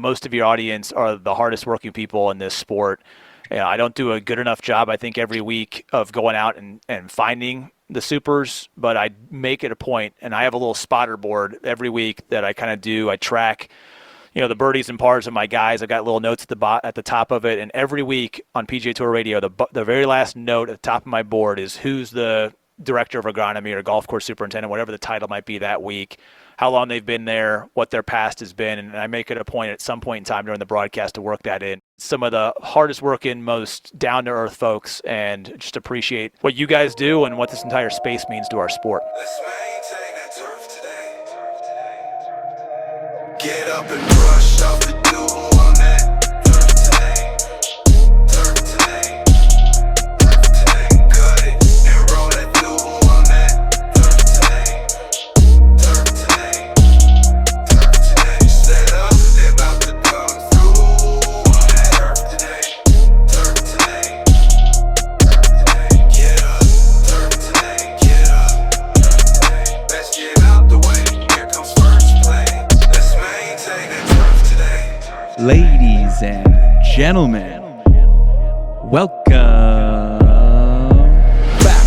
Most of your audience are the hardest working people in this sport. I don't do a good enough job, I think, every week of going out and finding the supers, but I make it a point, and I have a little spotter board every week that I kind of do. I track, the birdies and pars of my guys. I've got little notes at the top of it, and every week on PGA Tour Radio, the very last note at the top of my board is who's the director of agronomy or golf course superintendent, whatever the title might be that week, how long they've been there, what their past has been, and I make it a point at some point in time during the broadcast to work that in. Some of the hardest working, most down-to-earth folks, and just appreciate what you guys do and what this entire space means to our sport. Let's maintain that turf today. Get up and brush off the dew on that turf today. Turf today. Turf today. Cut it and roll that dew on that turf today. Turf today. Turf today. Set up, they about to come through on that turf today. Turf today. Turf today. Get up. Turf today. Get up. Turf today. Let's get out the way. Here comes first play. Let's maintain that turf today. Ladies and gentlemen, welcome back.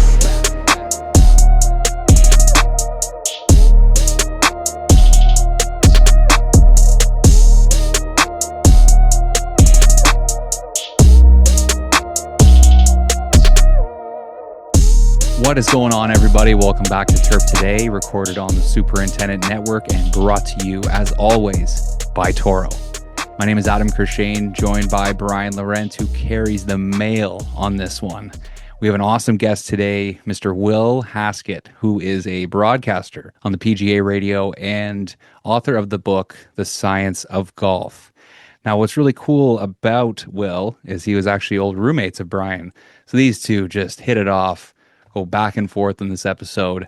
What is going on, everybody? Welcome back to Turf Today, recorded on the Superintendent Network and brought to you, as always, by Toro. My name is Adam Kershane, joined by Brian Laurent, who carries the mail on this one. We have an awesome guest today, Mr. Will Haskett, who is a broadcaster on the PGA Radio and author of the book, The Science of Golf. Now, what's really cool about Will is he was actually old roommates of Brian. So these two just hit it off, go back and forth in this episode.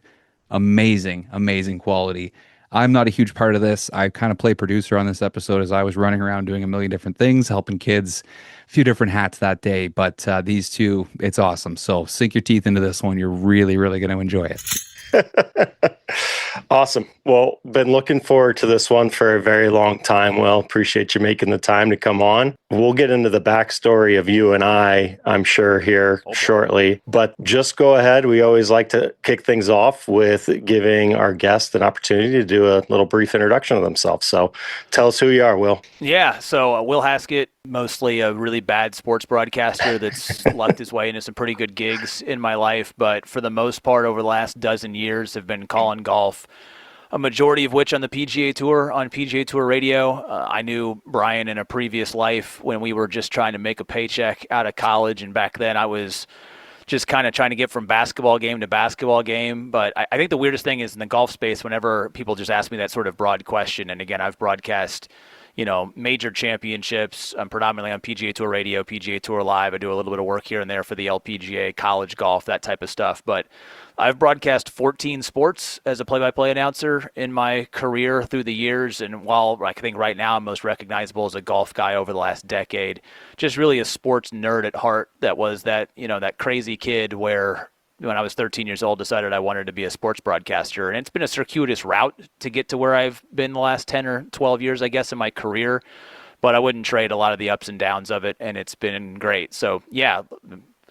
Amazing, amazing quality. I'm not a huge part of this. I kind of play producer on this episode as I was running around doing a million different things, helping kids, a few different hats that day. But these two, it's awesome. So sink your teeth into this one. You're really, really going to enjoy it. Awesome. Well, been looking forward to this one for a very long time. Well, appreciate you making the time to come on. We'll get into the backstory of you and I'm sure, here shortly. But just go ahead. We always like to kick things off with giving our guest an opportunity to do a little brief introduction of themselves. So tell us who you are, Will. Yeah, so Will Haskett, mostly a really bad sports broadcaster that's lucked his way into some pretty good gigs in my life, but for the most part over the last dozen years have been calling golf, a majority of which on the PGA Tour, on PGA Tour Radio. I knew Brian in a previous life when we were just trying to make a paycheck out of college, and back then I was just kind of trying to get from basketball game to basketball game. But I think the weirdest thing is in the golf space, whenever people just ask me that sort of broad question, and again, I've broadcast major championships, predominantly on PGA Tour Radio, PGA Tour Live. I do a little bit of work here and there for the LPGA, college golf, that type of stuff. But I've broadcast 14 sports as a play-by-play announcer in my career through the years. And while I think right now I'm most recognizable as a golf guy over the last decade, just really a sports nerd at heart that was that crazy kid where when I was 13 years old, decided I wanted to be a sports broadcaster. And it's been a circuitous route to get to where I've been the last 10 or 12 years, I guess, in my career. But I wouldn't trade a lot of the ups and downs of it, and it's been great. So, yeah,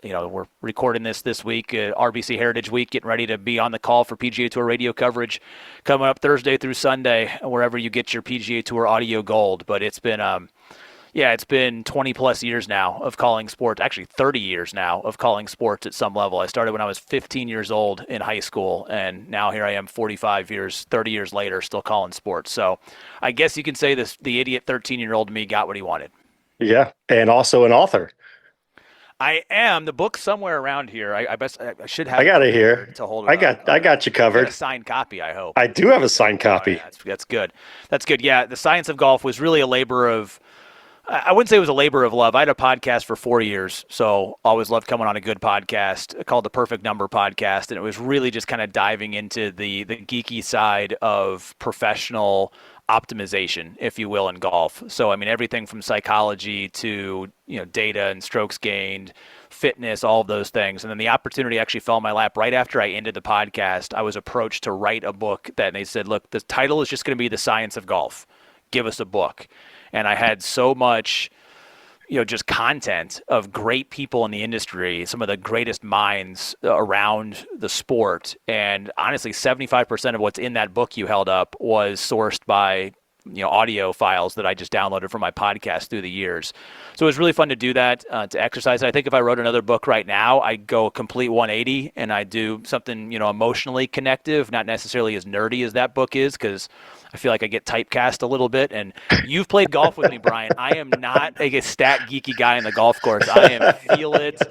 we're recording this week, RBC Heritage Week, getting ready to be on the call for PGA Tour radio coverage coming up Thursday through Sunday, wherever you get your PGA Tour audio gold. But it's been it's been 20 plus years now of calling sports, actually 30 years now of calling sports at some level. I started when I was 15 years old in high school, and now here I am 30 years later, still calling sports. So I guess you can say the idiot 13-year-old me got what he wanted. Yeah, and also an author. I am. The book's somewhere around here. I should have. I got it here. To hold it I got you covered. A signed copy, I hope. I do have a signed copy. Oh, yeah, that's good. That's good. Yeah, The Science of Golf was really a labor of. I wouldn't say it was a labor of love. I had a podcast for 4 years, so always loved coming on a good podcast called the Perfect Number Podcast, and it was really just kind of diving into the geeky side of professional optimization, if you will, in golf. So, I mean, everything from psychology to, data and strokes gained, fitness, all of those things. And then the opportunity actually fell in my lap right after I ended the podcast. I was approached to write a book that they said, look, the title is just going to be The Science of Golf. give us a book. And I had so much, just content of great people in the industry, some of the greatest minds around the sport. And honestly, 75% of what's in that book you held up was sourced by audio files that I just downloaded from my podcast through the years. So it was really fun to do that, to exercise. I think if I wrote another book right now, I'd go a complete 180 and I'd do something, emotionally connective, not necessarily as nerdy as that book is, because I feel like I get typecast a little bit. And you've played golf with me, Brian. I am not a stat geeky guy in the golf course. I am feel it,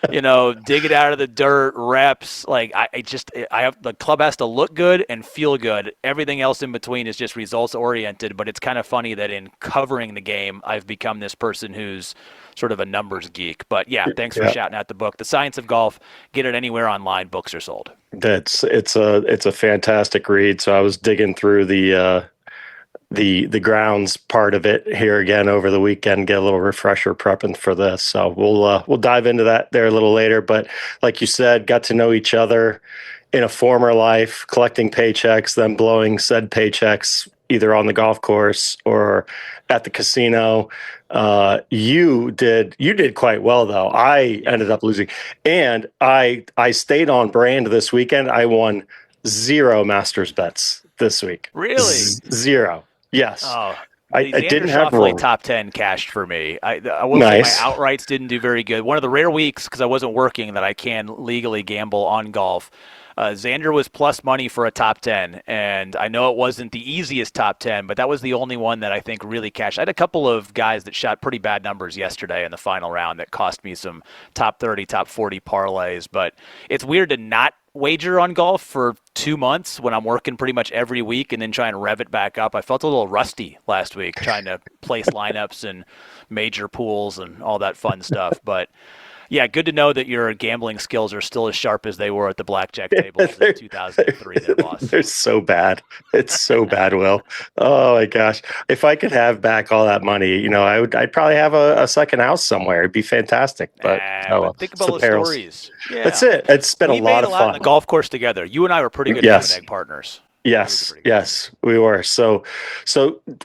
dig it out of the dirt, reps. Like I have, the club has to look good and feel good. Everything else in between is just results oriented. But it's kind of funny that in covering the game, I've become this person who's sort of a numbers geek. But yeah, thanks for shouting out the book, The Science of Golf. Get it anywhere online books are sold. It's a fantastic read. So I was digging through the grounds part of it here again over the weekend, get a little refresher prepping for this. So we'll dive into that there a little later. But like you said, got to know each other in a former life, collecting paychecks, then blowing said paychecks either on the golf course or at the casino. You did quite well though. I ended up losing, and I stayed on brand this weekend. I won 0 Masters bets this week. Really? 0. Yes. Oh, I didn't have like top 10 cashed for me. I will say my outrights didn't do very good. One of the rare weeks, because I wasn't working, that I can legally gamble on golf. Xander was plus money for a top 10, and I know it wasn't the easiest top 10, but that was the only one that I think really cashed. I had a couple of guys that shot pretty bad numbers yesterday in the final round that cost me some top 30, top 40 parlays, but it's weird to not wager on golf for 2 months when I'm working pretty much every week and then trying to rev it back up. I felt a little rusty last week trying to place lineups and major pools and all that fun stuff, but yeah, good to know that your gambling skills are still as sharp as they were at the blackjack tables in 2003 that lost. They're so bad. It's so bad, Will. Oh my gosh. If I could have back all that money, I'd probably have a second house somewhere. It'd be fantastic. But, but think about those stories. Yeah. That's it. It's been a lot of fun. On the golf course together. You and I were pretty good egg partners. Yes, we were. So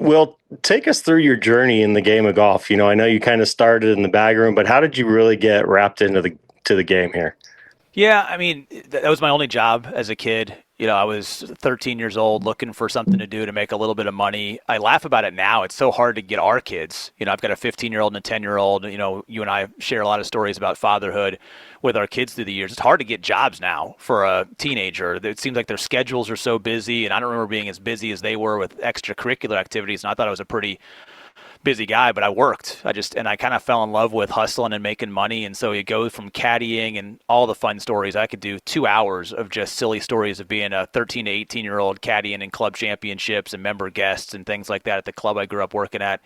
Will, take us through your journey in the game of golf. I know you kind of started in the bag room, but how did you really get wrapped into the game here? Yeah, I mean, that was my only job as a kid. I was 13 years old looking for something to do to make a little bit of money. I laugh about it now. It's so hard to get our kids. I've got a 15-year-old and a 10-year-old. You and I share a lot of stories about fatherhood with our kids through the years. It's hard to get jobs now for a teenager. It seems like their schedules are so busy, and I don't remember being as busy as they were with extracurricular activities, and I thought I was a pretty busy guy, but I worked. I kind of fell in love with hustling and making money. And so you go from caddying and all the fun stories. I could do 2 hours of just silly stories of being a 13 to 18-year-old caddying in club championships and member guests and things like that at the club I grew up working at.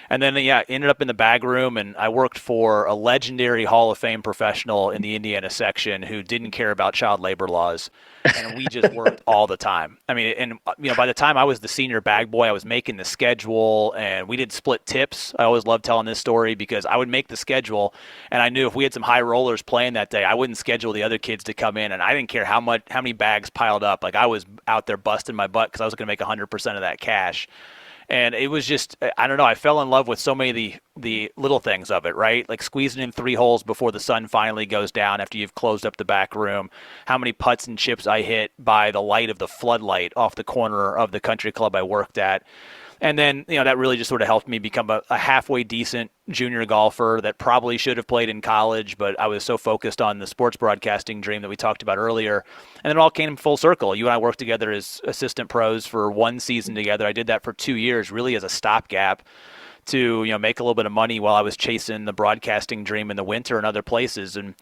And then, ended up in the bag room, and I worked for a legendary Hall of Fame professional in the Indiana section who didn't care about child labor laws. And we just worked all the time. I mean, and by the time I was the senior bag boy, I was making the schedule, and we did split tips. I always loved telling this story because I would make the schedule, and I knew if we had some high rollers playing that day, I wouldn't schedule the other kids to come in, and I didn't care how many bags piled up. Like, I was out there busting my butt because I was going to make 100% of that cash. And it was just, I don't know, I fell in love with so many of the little things of it, right? Like squeezing in 3 holes before the sun finally goes down after you've closed up the back room. How many putts and chips I hit by the light of the floodlight off the corner of the country club I worked at. And then, that really just sort of helped me become a halfway decent junior golfer that probably should have played in college, but I was so focused on the sports broadcasting dream that we talked about earlier. And it all came full circle. You and I worked together as assistant pros for 1 season together. I did that for 2 years, really as a stopgap to, make a little bit of money while I was chasing the broadcasting dream in the winter and other places. And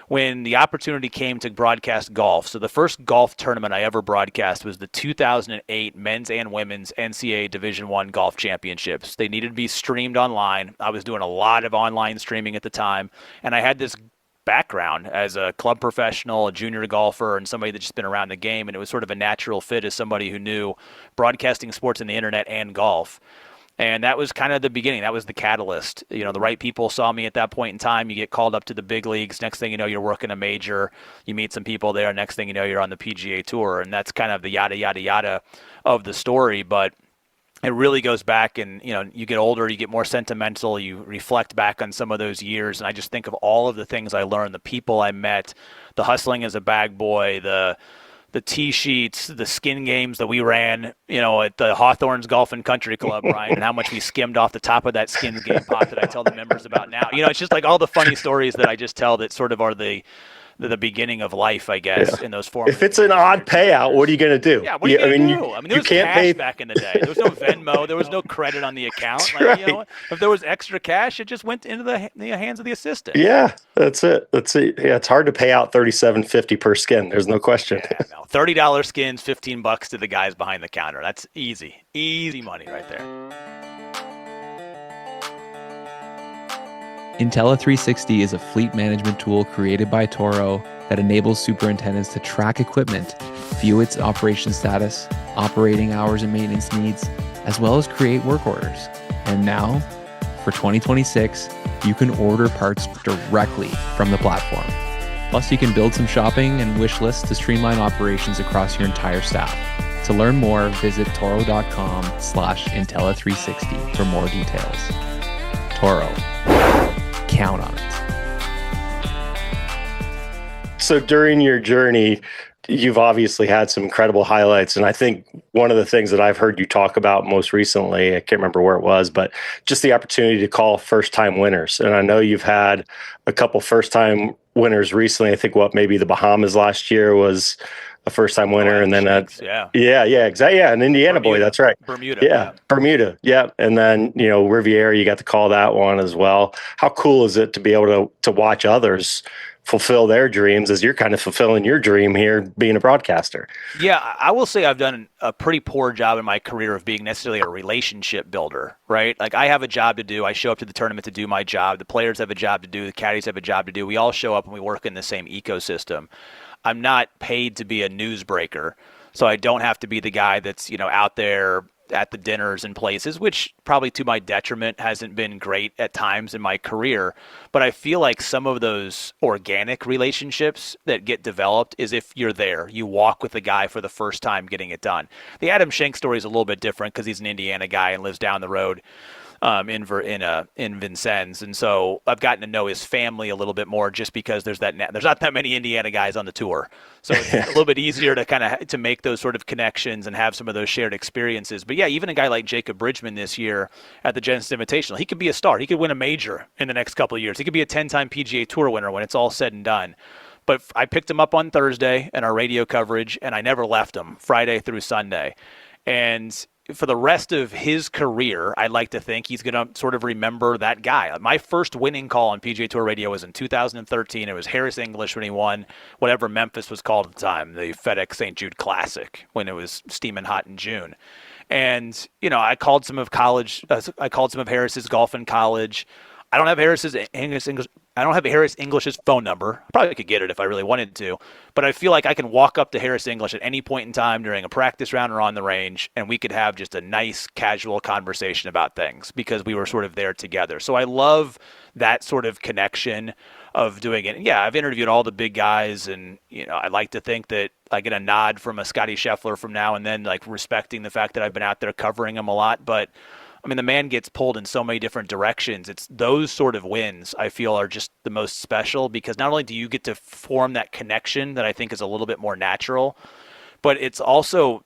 when the opportunity came to broadcast golf. So the first golf tournament I ever broadcast was the 2008 men's and women's NCAA Division I golf championships. They needed to be streamed online. I was doing a lot of online streaming at the time, and I had this background as a club professional, a junior golfer, and somebody that's just been around the game, and it was sort of a natural fit as somebody who knew broadcasting sports and the internet and golf. And that was kind of the beginning. That was the catalyst. The right people saw me at that point in time. You get called up to the big leagues. Next thing you know, you're working a major. You meet some people there. Next thing you know, you're on the PGA Tour. And that's kind of the yada, yada, yada of the story. But it really goes back, and you get older, you get more sentimental, you reflect back on some of those years, and I just think of all of the things I learned, the people I met, the hustling as a bag boy, the tee sheets, the skin games that we ran, at the Hawthorne's Golf and Country Club, Ryan, and how much we skimmed off the top of that skins game pot that I tell the members about now. It's just like all the funny stories that I just tell that sort of are the beginning of life, I guess, in those formative If it's an odd payout, what are you going to do? Yeah, what are you going to do? There you was can't cash pay back in the day. There was no Venmo. There was no credit on the account. Right. If there was extra cash, it just went into the hands of the assistant. Yeah, that's it. Yeah, it's hard to pay out $37.50 per skin. There's no question. Yeah, no. $30 skins, $15 to the guys behind the counter. That's easy money right there. Intelli360 is a fleet management tool created by Toro that enables superintendents to track equipment, view its operation status, operating hours and maintenance needs, as well as create work orders. And now, for 2026, you can order parts directly from the platform. Plus, you can build some shopping and wish lists to streamline operations across your entire staff. To learn more, visit toro.com/Intelli360 for more details. Toro. Count on it. So during your journey, you've obviously had some incredible highlights. And I think one of the things that I've heard you talk about most recently, I can't remember where it was, but just the opportunity to call first-time winners. And I know you've had a couple first-time winners recently. I think maybe the Bahamas last year was a first-time winner. And then, exactly. Yeah. An Indiana boy. That's right. Bermuda. Yeah. And then, Riviera, you got to call that one as well. How cool is it to be able to watch others fulfill their dreams as you're kind of fulfilling your dream here being a broadcaster? Yeah, I will say I've done a pretty poor job in my career of being necessarily a relationship builder, right? Like I have a job to do. I show up to the tournament to do my job. The players have a job to do. The caddies have a job to do. We all show up and we work in the same ecosystem. I'm not paid to be a newsbreaker, so I don't have to be the guy that's, out there at the dinners and places, which probably to my detriment hasn't been great at times in my career. But I feel like some of those organic relationships that get developed is if you're there, you walk with the guy for the first time getting it done. The Adam Schenk story is a little bit different because he's an Indiana guy and lives down the road in Vincennes, and so I've gotten to know his family a little bit more just because there's not that many Indiana guys on the tour, so it's a little bit easier to kind of to make those sort of connections and have some of those shared experiences. But yeah, even a guy like Jacob Bridgman this year at the Genesis Invitational, he could be a star. He could win a major in the next couple of years. He could be a 10-time PGA Tour winner when it's all said and done. But I picked him up on Thursday in our radio coverage, and I never left him Friday through Sunday, and for the rest of his career, I'd like to think he's going to sort of remember that guy. My first winning call on PGA Tour Radio was in 2013. It was Harris English when he won whatever Memphis was called at the time, the FedEx St. Jude Classic, when it was steaming hot in June. And, I called some of Harris's golf in college. I don't have Harris English's phone number. I probably could get it if I really wanted to, but I feel like I can walk up to Harris English at any point in time during a practice round or on the range, and we could have just a nice casual conversation about things because we were sort of there together. So I love that sort of connection of doing it. And yeah, I've interviewed all the big guys, and I like to think that I get a nod from a Scotty Scheffler from now and then, like respecting the fact that I've been out there covering him a lot, but I mean, the man gets pulled in so many different directions. It's those sort of wins I feel are just the most special because not only do you get to form that connection that I think is a little bit more natural, but it's also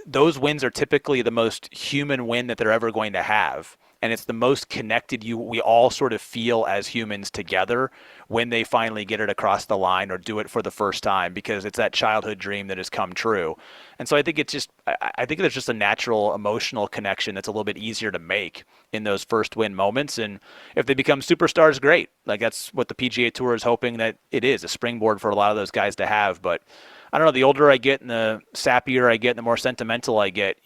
those wins are typically the most human win that they're ever going to have. And it's the most connected we all sort of feel as humans together when they finally get it across the line or do it for the first time because it's that childhood dream that has come true. And so I think I think there's just a natural emotional connection that's a little bit easier to make in those first win moments. And if they become superstars, great. Like that's what the PGA Tour is hoping that it is, a springboard for a lot of those guys to have. But I don't know, the older I get and the sappier I get and the more sentimental I get,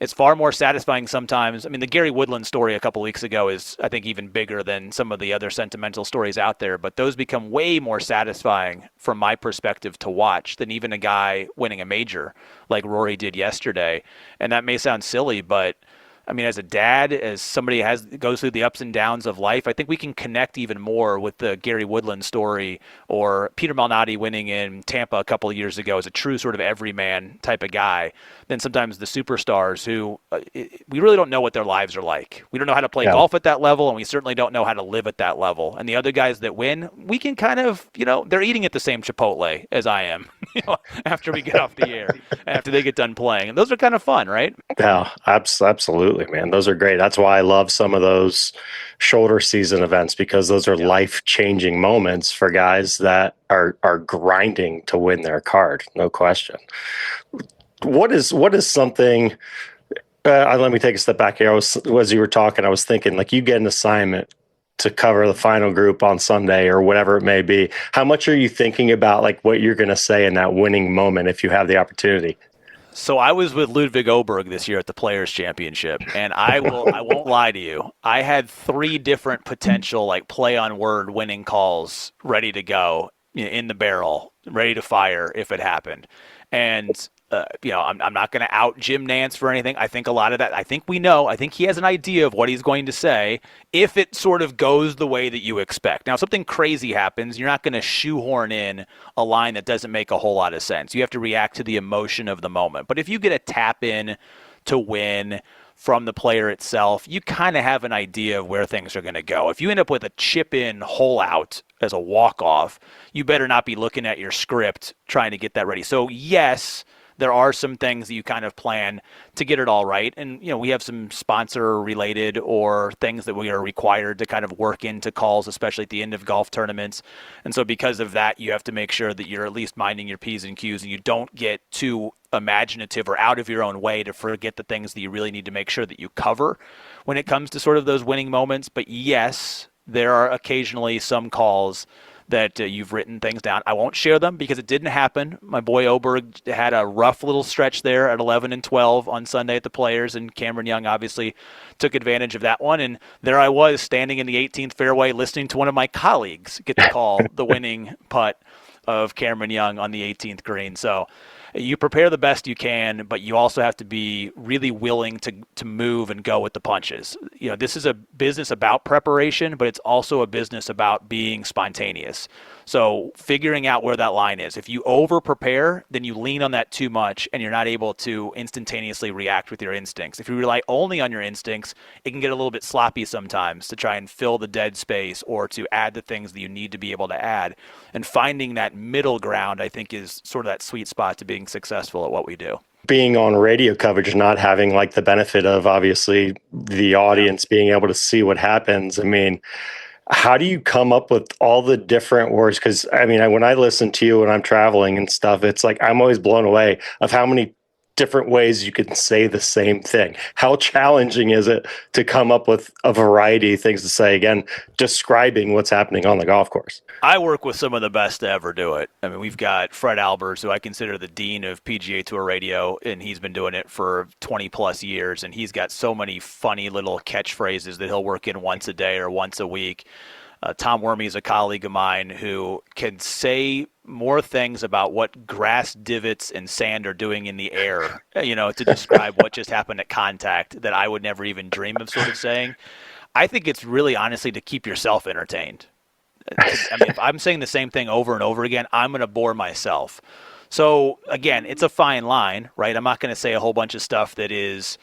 it's far more satisfying sometimes. I mean, the Gary Woodland story a couple weeks ago is, I think, even bigger than some of the other sentimental stories out there. But those become way more satisfying from my perspective to watch than even a guy winning a major like Rory did yesterday. And that may sound silly, but I mean, as a dad, as somebody goes through the ups and downs of life, I think we can connect even more with the Gary Woodland story, or Peter Malnati winning in Tampa a couple of years ago as a true sort of everyman type of guy, than sometimes the superstars who we really don't know what their lives are like. We don't know how to play golf at that level, and we certainly don't know how to live at that level. And the other guys that win, we can kind of, they're eating at the same Chipotle as I am, after we get off the air, after they get done playing. And those are kind of fun, right? Yeah, absolutely, man. Those are great. That's why I love some of those shoulder season events, because those are life-changing moments for guys that are grinding to win their card, no question. What is something? Let me take a step back here. As you were talking, I was thinking, like, you get an assignment to cover the final group on Sunday or whatever it may be. How much are you thinking about, like, what you're going to say in that winning moment if you have the opportunity? So I was with Ludwig Oberg this year at the Players Championship, and I won't lie to you. I had 3 different potential, like, play on word winning calls ready to go in the barrel, ready to fire if it happened. And I'm not going to out Jim Nance for anything. I think a lot of that, I think he has an idea of what he's going to say if it sort of goes the way that you expect. Now, if something crazy happens, you're not going to shoehorn in a line that doesn't make a whole lot of sense. You have to react to the emotion of the moment. But if you get a tap in to win from the player itself, you kind of have an idea of where things are going to go. If you end up with a chip in hole out as a walk-off, you better not be looking at your script trying to get that ready. So yes, there are some things that you kind of plan to get it all right. And, we have some sponsor related or things that we are required to kind of work into calls, especially at the end of golf tournaments. And so because of that, you have to make sure that you're at least minding your P's and Q's and you don't get too imaginative or out of your own way to forget the things that you really need to make sure that you cover when it comes to sort of those winning moments. But yes, there are occasionally some calls that you've written things down. I won't share them because it didn't happen. My boy Oberg had a rough little stretch there at 11 and 12 on Sunday at the Players, and Cameron Young obviously took advantage of that one. And there I was standing in the 18th fairway listening to one of my colleagues get to call the winning putt of Cameron Young on the 18th green. So you prepare the best you can, but you also have to be really willing to move and go with the punches. This is a business about preparation, but it's also a business about being spontaneous. So figuring out where that line is. If you over prepare, then you lean on that too much and you're not able to instantaneously react with your instincts. If you rely only on your instincts, it can get a little bit sloppy sometimes to try and fill the dead space or to add the things that you need to be able to add. And finding that middle ground, I think, is sort of that sweet spot to being successful at what we do. Being on radio coverage, not having like the benefit of obviously the audience being able to see what happens. I mean, how do you come up with all the different words? Because I mean, when I listen to you when I'm traveling and stuff, it's like I'm always blown away of how many different ways you can say the same thing. How challenging is it to come up with a variety of things to say, again, describing what's happening on the golf course? I work with some of the best to ever do it. I mean, we've got Fred Albers, who I consider the dean of PGA Tour Radio, and he's been doing it for 20 plus years, and he's got so many funny little catchphrases that he'll work in once a day or once a week. Tom Wormy is a colleague of mine who can say more things about what grass divots and sand are doing in the air, to describe what just happened at contact that I would never even dream of sort of saying. I think it's really honestly to keep yourself entertained. I mean, if I'm saying the same thing over and over again, I'm going to bore myself. So again, it's a fine line, right? I'm not going to say a whole bunch of stuff that is,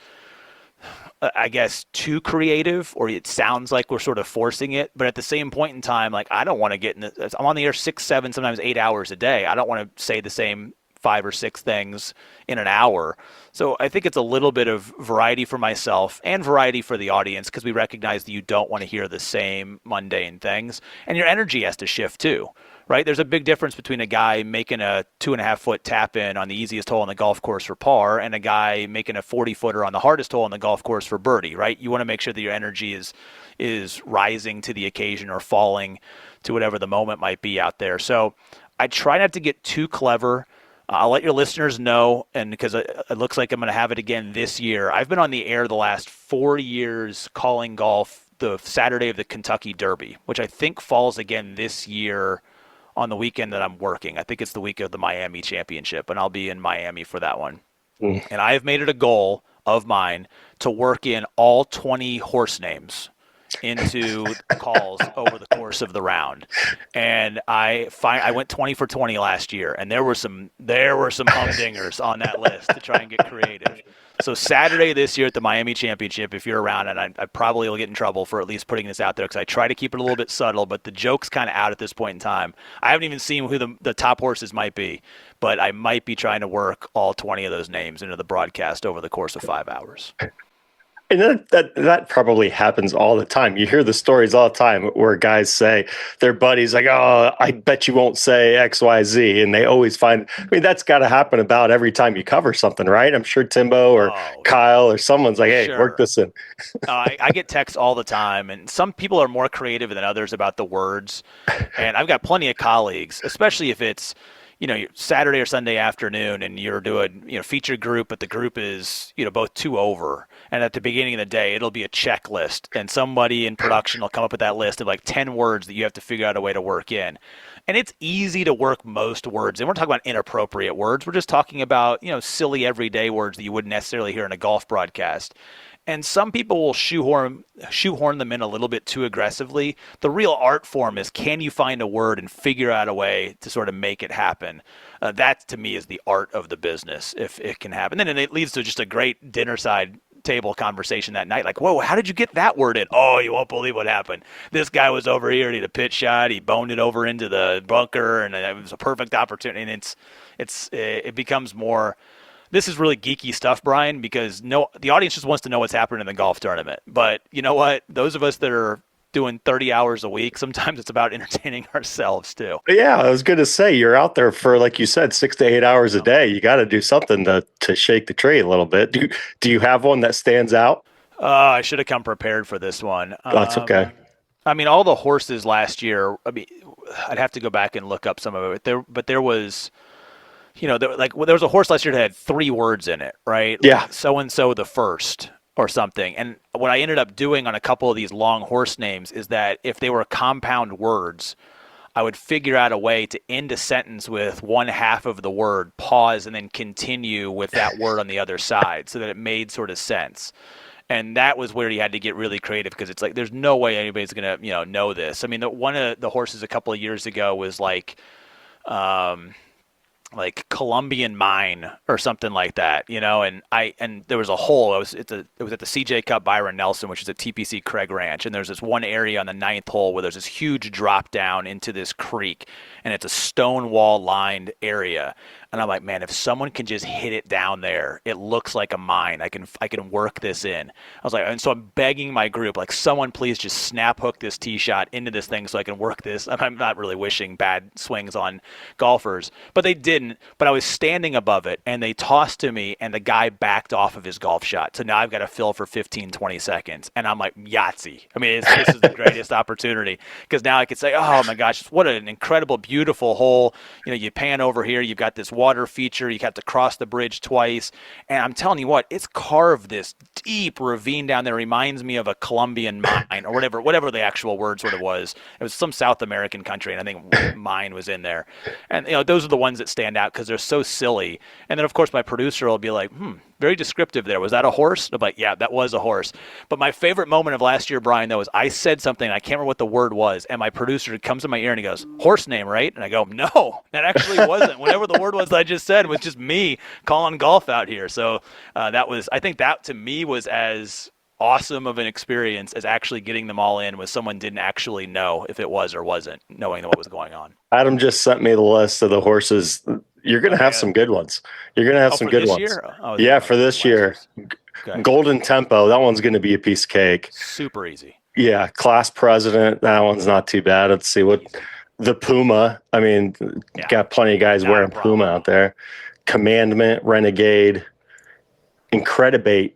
I guess, too creative, or it sounds like we're sort of forcing it. But at the same point in time, like, I don't want to get in this. I'm on the air 6, 7, sometimes 8 hours a day. I don't want to say the same 5 or 6 things in an hour. So I think it's a little bit of variety for myself and variety for the audience, because we recognize that you don't want to hear the same mundane things. And your energy has to shift too, right? There's a big difference between a guy making a 2.5-foot tap in on the easiest hole on the golf course for par and a guy making a 40-footer on the hardest hole on the golf course for birdie, right? You want to make sure that your energy is rising to the occasion or falling to whatever the moment might be out there. So I try not to get too clever. I'll let your listeners know, and because it looks like I'm going to have it again this year. I've been on the air the last 4 years calling golf the Saturday of the Kentucky Derby, which I think falls again this year on the weekend that I'm working. I think it's the week of the Miami Championship, and I'll be in Miami for that one. And I have made it a goal of mine to work in all 20 horse names into calls over the course of the round. And I went 20 for 20 last year, and there were some humdingers on that list to try and get creative. So Saturday this year at the Miami Championship, if you're around, and I probably will get in trouble for at least putting this out there because I try to keep it a little bit subtle, but the joke's kind of out at this point in time. I haven't even seen who the top horses might be, but I might be trying to work all 20 of those names into the broadcast over the course of 5 hours. And that probably happens all the time. You hear the stories all the time where guys say their buddies like, "Oh, I bet you won't say X, Y, Z," and they always find. I mean, that's got to happen about every time you cover something, right? I'm sure Timbo or Kyle or someone's like, "Hey, work this in." I get texts all the time, and some people are more creative than others about the words. And I've got plenty of colleagues, especially if it's Saturday or Sunday afternoon and you're doing, feature group, but the group is, both 2 over. And at the beginning of the day, it'll be a checklist and somebody in production will come up with that list of like 10 words that you have to figure out a way to work in. And it's easy to work most words. And we're talking about inappropriate words. We're just talking about, silly everyday words that you wouldn't necessarily hear in a golf broadcast. And some people will shoehorn them in a little bit too aggressively. The real art form is, can you find a word and figure out a way to sort of make it happen? That, to me, is the art of the business, if it can happen. Then it leads to just a great dinner side table conversation that night. Like, whoa, how did you get that word in? Oh, you won't believe what happened. This guy was over here, and he had a pitch shot. He boned it over into the bunker, and it was a perfect opportunity. And it becomes more... This is really geeky stuff, Brian, because the audience just wants to know what's happening in the golf tournament. But you know what? Those of us that are doing 30 hours a week, sometimes it's about entertaining ourselves too. Yeah, I was going to say, you're out there for, like you said, 6 to 8 hours a day. You got to do something to shake the tree a little bit. Do you have one that stands out? I should have come prepared for this one. That's okay. I mean, all the horses last year, I'd have to go back and look up some of it. But there was... there was a horse last year that had 3 words in it, right? Yeah. Like so-and-so the first or something. And what I ended up doing on a couple of these long horse names is that if they were compound words, I would figure out a way to end a sentence with one half of the word, pause, and then continue with that word on the other side so that it made sort of sense. And that was where you had to get really creative because it's like there's no way anybody's going to know this. I mean, one of the horses a couple of years ago was like Colombian Mine or something like that, and there was a hole. It was at the CJ Cup Byron Nelson, which is at TPC Craig Ranch, and there's this one area on the 9th hole where there's this huge drop down into this creek, and it's a stone wall lined area. And I'm like, man, if someone can just hit it down there, it looks like a mine. I can work this in. I was like, and so I'm begging my group, like, someone please just snap hook this tee shot into this thing so I can work this. I'm not really wishing bad swings on golfers, but they didn't. But I was standing above it, and they tossed to me, and the guy backed off of his golf shot. So now I've got to fill for 15, 20 seconds. And I'm like, Yahtzee. I mean, this is the greatest opportunity because now I could say, oh, my gosh, what an incredible, beautiful hole. You pan over here, you've got this water feature, you have to cross the bridge twice, and I'm telling you what, it's carved this deep ravine down there. Reminds me of a Colombian mine or whatever the actual word sort of was. It was some South American country, and I think mine was in there. And those are the ones that stand out because they're so silly. And then of course my producer will be like, very descriptive there. Was that a horse? I'm like, yeah, that was a horse. But my favorite moment of last year, Brian, though, is I said something, I can't remember what the word was, and my producer comes in my ear and he goes, horse name, right? And I go, no, that actually wasn't. Whatever the word was I just said was just me calling golf out here. So I think that to me was as awesome of an experience as actually getting them all in, was someone didn't actually know if it was or wasn't, knowing what was going on. Adam just sent me the list of the horses. You're going to have some good ones. You're going to have some good ones. Yeah, for this year. Okay. Golden Tempo, that one's going to be a piece of cake. Super easy. Yeah, Class President, that one's not too bad. Let's see what the Puma. I mean, got plenty of guys wearing Puma out there. Commandment, Renegade, Incredibolt.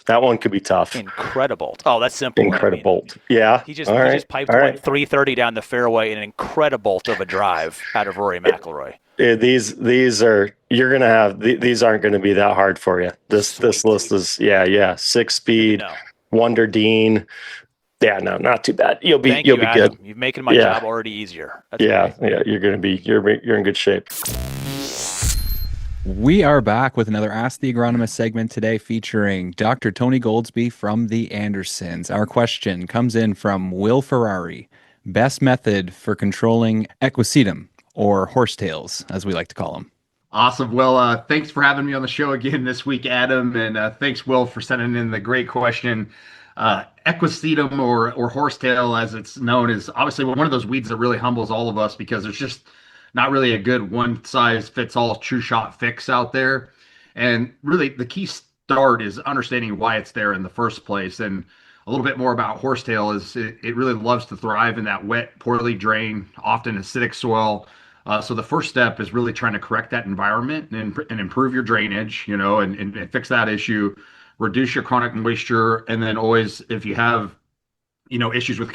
That one could be tough. Incredibolt. Oh, that's simple. Incredibolt. Yeah. He just piped one 330 down the fairway in an Incredibolt of a drive out of Rory McIlroy. Yeah, these are, you're gonna have these aren't going to be that hard for you. This list is 6-speed, Wonder Dean. Yeah, no, not too bad. You'll be good. You're making my job already easier. That's great. You're in good shape. We are back with another Ask the Agronomist segment today featuring Dr. Tony Goldsby from the Andersons. Our question comes in from Will Ferrari. Best method for controlling equisetum, or horsetails, as we like to call them. Awesome. Well, thanks for having me on the show again this week, Adam, and thanks, Will, for sending in the great question. Equisetum or horsetail, as it's known, is obviously one of those weeds that really humbles all of us because there's just not really a good one-size-fits-all true shot fix out there. And really, the key start is understanding why it's there in the first place. And a little bit more about horsetail is it really loves to thrive in that wet, poorly drained, often acidic soil. So the first step is really trying to correct that environment and improve your drainage, and fix that issue, reduce your chronic moisture, and then always, if you have, issues with,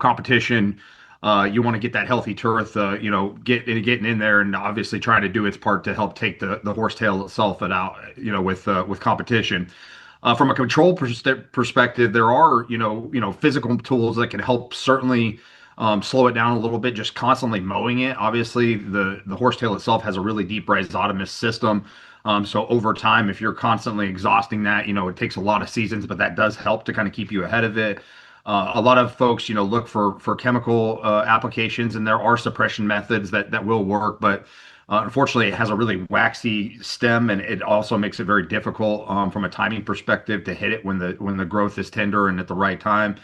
competition, you want to get that healthy turf, getting in there and obviously trying to do its part to help take the horsetail itself out, with competition. From a control perspective, there are, physical tools that can help certainly slow it down a little bit, just constantly mowing it. Obviously, the horsetail itself has a really deep rhizotomous system. So over time, if you're constantly exhausting that, it takes a lot of seasons, but that does help to kind of keep you ahead of it. A lot of folks, look for chemical applications, and there are suppression methods that will work, but unfortunately, it has a really waxy stem, and it also makes it very difficult from a timing perspective to hit it when the growth is tender and at the right time.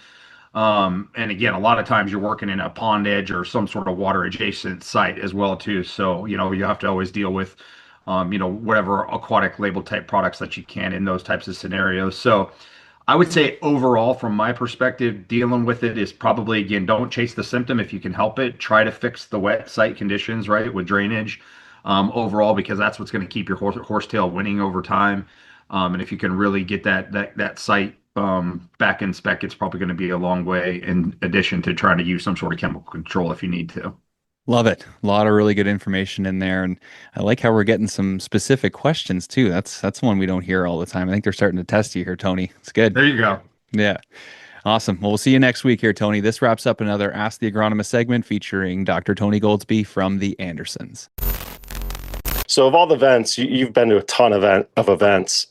And again, a lot of times you're working in a pond edge or some sort of water adjacent site as well too. So, you have to always deal with, whatever aquatic label type products that you can in those types of scenarios. So I would say overall, from my perspective, dealing with it is probably, again, don't chase the symptom if you can help it. Try to fix the wet site conditions, right, with drainage overall, because that's what's going to keep your horsetail winning over time. And if you can really get that site back in spec, it's probably going to be a long way in addition to trying to use some sort of chemical control if you need to. Love it. A lot of really good information in there. And I like how we're getting some specific questions too. That's one we don't hear all the time. I think they're starting to test you here, Tony. It's good. There you go. Yeah. Awesome. Well, we'll see you next week here, Tony. This wraps up another Ask the Agronomist segment featuring Dr. Tony Goldsby from the Andersons. So of all the events, you've been to a ton of events.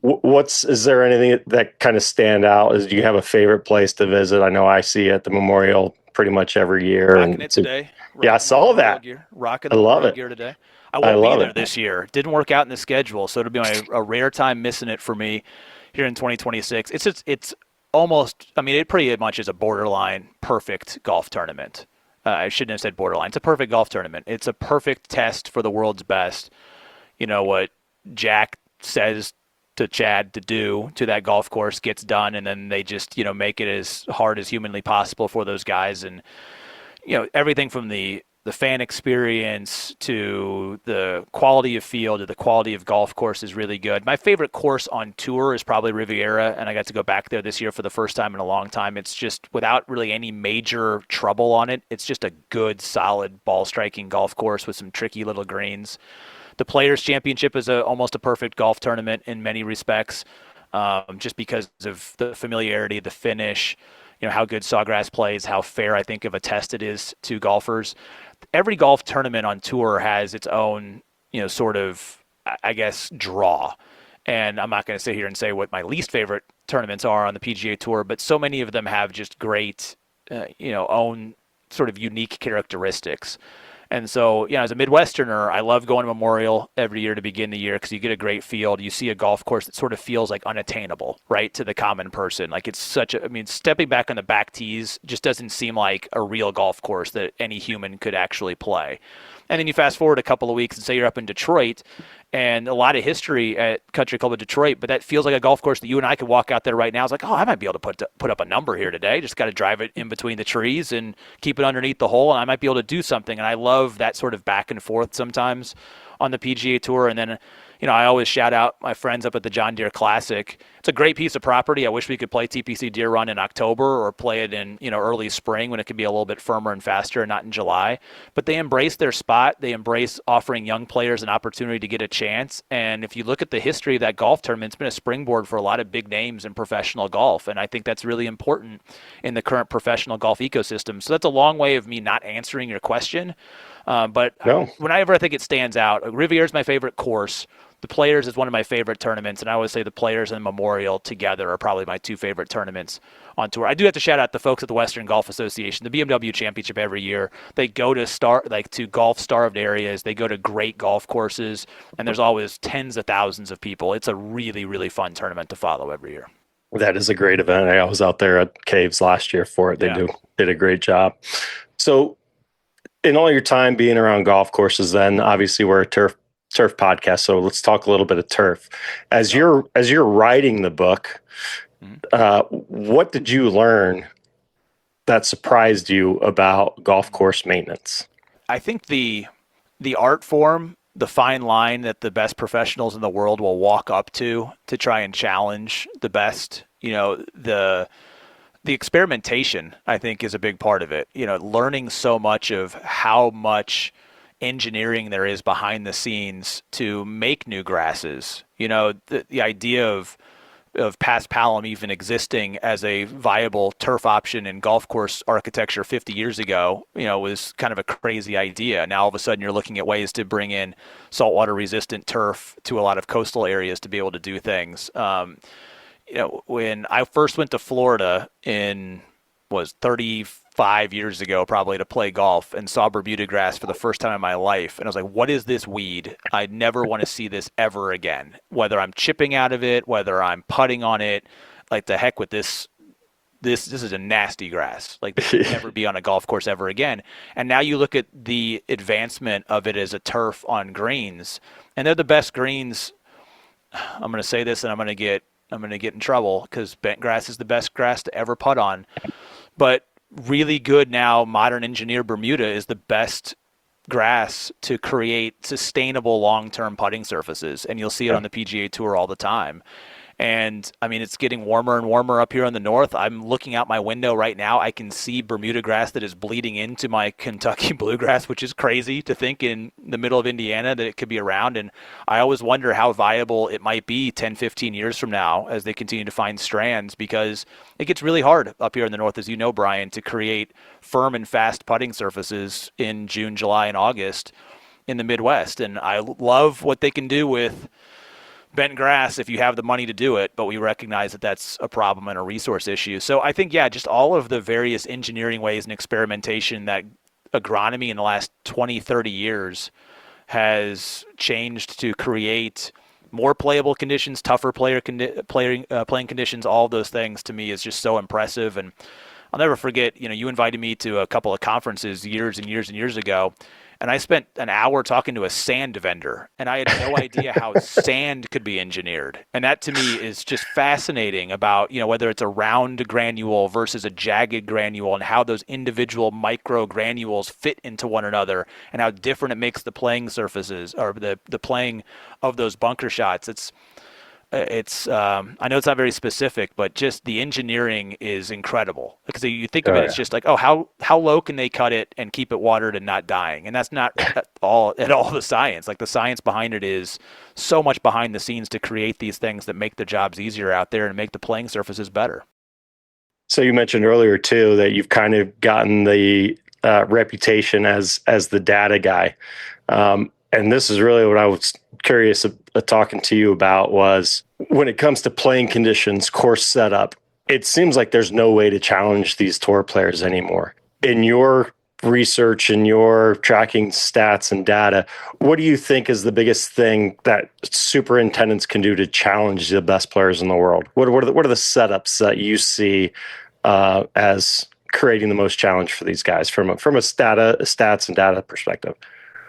Is there anything that kind of stand out? Do you have a favorite place to visit? I know I see at the Memorial pretty much every year. Rocking it today. I saw that. Rocking the Memorial gear today. I won't be there this year. Didn't work out in the schedule, so it'll be a rare time missing it for me here in 2026. It's almost, it pretty much is a borderline perfect golf tournament. I shouldn't have said borderline. It's a perfect golf tournament. It's a perfect test for the world's best. You know what Jack says to Chad to do to that golf course gets done, and then they just make it as hard as humanly possible for those guys. And everything from the fan experience to the quality of field to the quality of golf course is really good. My favorite course on tour is probably Riviera, and I got to go back there this year for the first time in a long time. It's just without really any major trouble on it. It's just a good, solid ball striking golf course with some tricky little greens. The Players Championship is almost a perfect golf tournament in many respects, just because of the familiarity, the finish, how good Sawgrass plays, how fair I think of a test it is to golfers. Every golf tournament on tour has its own, sort of, I guess, draw. And I'm not going to sit here and say what my least favorite tournaments are on the PGA Tour, but so many of them have just great, own sort of unique characteristics. And so, as a Midwesterner, I love going to Memorial every year to begin the year because you get a great field. You see a golf course that sort of feels like unattainable, right, to the common person. Like it's stepping back on the back tees just doesn't seem like a real golf course that any human could actually play. And then you fast forward a couple of weeks and say you're up in Detroit, and a lot of history at Country Club of Detroit, but that feels like a golf course that you and I could walk out there right now. It's like, oh, I might be able to put up a number here today. Just got to drive it in between the trees and keep it underneath the hole, and I might be able to do something. And I love that sort of back and forth sometimes on the PGA Tour. And then, I always shout out my friends up at the John Deere Classic. It's a great piece of property. I wish we could play TPC Deer Run in October or play it in, early spring when it could be a little bit firmer and faster and not in July. But they embrace their spot. They embrace offering young players an opportunity to get a chance chance. And if you look at the history of that golf tournament, it's been a springboard for a lot of big names in professional golf. And I think that's really important in the current professional golf ecosystem. So that's a long way of me not answering your question. But No. whenever I think it stands out, Riviera is my favorite course. The Players is one of my favorite tournaments, and I always say the Players and Memorial together are probably my two favorite tournaments on tour. I do have to shout out the folks at the Western Golf Association, the BMW Championship every year. They go to golf-starved areas. They go to great golf courses, and there's always tens of thousands of people. It's a really, really fun tournament to follow every year. That is a great event. I was out there at Caves last year for it. They did a great job. So in all your time being around golf courses, then obviously we're a turf podcast, so let's talk a little bit of turf. As you're writing the book, what did you learn that surprised you about golf course maintenance? I think the art form, the fine line that the best professionals in the world will walk up to try and challenge the best, the experimentation, I think, is a big part of it. Learning so much of how much engineering there is behind the scenes to make new grasses. The idea of paspalum even existing as a viable turf option in golf course architecture 50 years ago, was kind of a crazy idea. Now all of a sudden you're looking at ways to bring in saltwater resistant turf to a lot of coastal areas to be able to do things. When I first went to Florida was 35 years ago probably to play golf and saw Bermuda grass for the first time in my life. And I was like, what is this weed? I never want to see this ever again. Whether I'm chipping out of it, whether I'm putting on it, like the heck with this. This is a nasty grass. Like this should never be on a golf course ever again. And now you look at the advancement of it as a turf on greens, and they're the best greens. I'm going to say this and I'm going to get in trouble because bent grass is the best grass to ever putt on. But really good now, modern engineered Bermuda is the best grass to create sustainable long-term putting surfaces. And you'll see it on the PGA Tour all the time. And I mean, it's getting warmer and warmer up here in the north. I'm looking out my window right now. I can see Bermuda grass that is bleeding into my Kentucky bluegrass, which is crazy to think in the middle of Indiana that it could be around. And I always wonder how viable it might be 10, 15 years from now as they continue to find strands, because it gets really hard up here in the north, as you know, Brian, to create firm and fast putting surfaces in June, July, and August in the Midwest. And I love what they can do with bent grass if you have the money to do it, but we recognize that that's a problem and a resource issue. So I think, just all of the various engineering ways and experimentation that agronomy in the last 20, 30 years has changed to create more playable conditions, tougher playing conditions, all of those things to me is just so impressive. And I'll never forget, you invited me to a couple of conferences years and years and years ago, and I spent an hour talking to a sand vendor, and I had no idea how sand could be engineered. And that to me is just fascinating about, whether it's a round granule versus a jagged granule and how those individual micro granules fit into one another and how different it makes the playing surfaces or the playing of those bunker shots. It's I know it's not very specific, but just the engineering is incredible. Because you think of it, it's just like, how low can they cut it and keep it watered and not dying? And that's not at all the science. Like the science behind it is so much behind the scenes to create these things that make the jobs easier out there and make the playing surfaces better. So you mentioned earlier too that you've kind of gotten the reputation as the data guy. And this is really what I was curious of talking to you about was when it comes to playing conditions, course setup, it seems like there's no way to challenge these tour players anymore. In your research and your tracking stats and data, what do you think is the biggest thing that superintendents can do to challenge the best players in the world? What are the setups that you see as creating the most challenge for these guys from a stats and data perspective?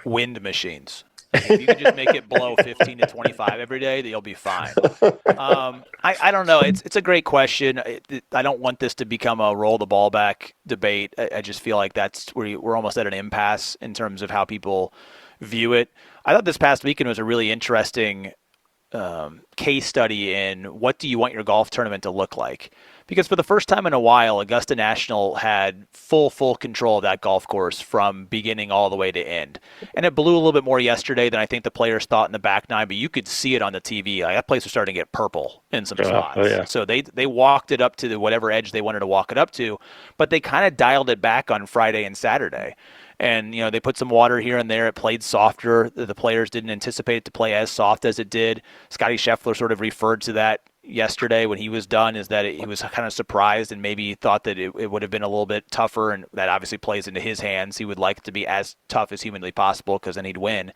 Wind machines. If you can just make it blow 15 to 25 every day, then you'll be fine. I don't know. It's a great question. I don't want this to become a roll the ball back debate. I just feel like that's where we're almost at an impasse in terms of how people view it. I thought this past weekend was a really interesting case study in what do you want your golf tournament to look like. Because for the first time in a while, Augusta National had full control of that golf course from beginning all the way to end. And it blew a little bit more yesterday than I think the players thought in the back nine, but you could see it on the TV. Like, that place was starting to get purple in some spots. Oh, yeah. So they walked it up to whatever edge they wanted to walk it up to, but they kind of dialed it back on Friday and Saturday. And, they put some water here and there. It played softer. The players didn't anticipate it to play as soft as it did. Scotty Scheffler sort of referred to that yesterday when he was done, is that he was kind of surprised and maybe thought that it would have been a little bit tougher, and that obviously plays into his hands. He would like it to be as tough as humanly possible because then he'd win.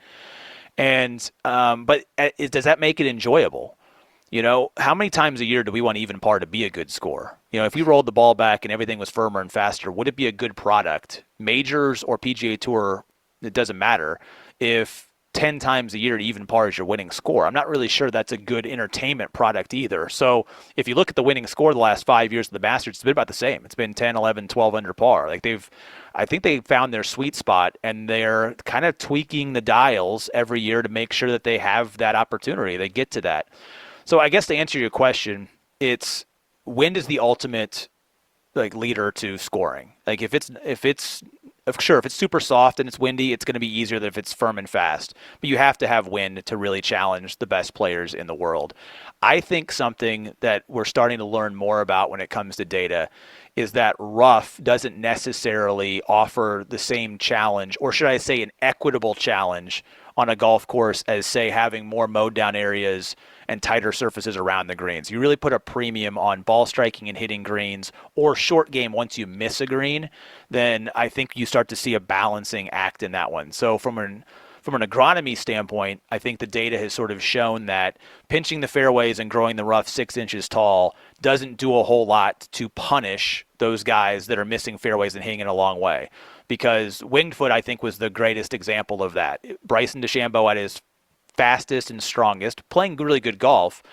And but does that make it enjoyable? How many times a year do we want even par to be a good score? If we rolled the ball back and everything was firmer and faster, would it be a good product? Majors or PGA Tour, it doesn't matter. If 10 times a year even par is your winning score, I'm not really sure that's a good entertainment product either. So if you look at the winning score the last 5 years of the Masters, it's been about the same. It's been 10, 11, 12 under par. I think they found their sweet spot, and they're kind of tweaking the dials every year to make sure that they have that opportunity. They get to that. So I guess to answer your question, it's wind is the ultimate leader to scoring. If it's super soft and it's windy, it's going to be easier than if it's firm and fast. But you have to have wind to really challenge the best players in the world. I think something that we're starting to learn more about when it comes to data is that rough doesn't necessarily offer the same challenge, or should I say an equitable challenge on a golf course as, say, having more mowed down areas and tighter surfaces around the greens. You really put a premium on ball striking and hitting greens, or short game once you miss a green, then I think you start to see a balancing act in that one. So from an agronomy standpoint, I think the data has sort of shown that pinching the fairways and growing the rough 6 inches tall doesn't do a whole lot to punish those guys that are missing fairways and hitting it a long way. Because Winged Foot, I think, was the greatest example of that. Bryson DeChambeau at his fastest and strongest, playing really good golf.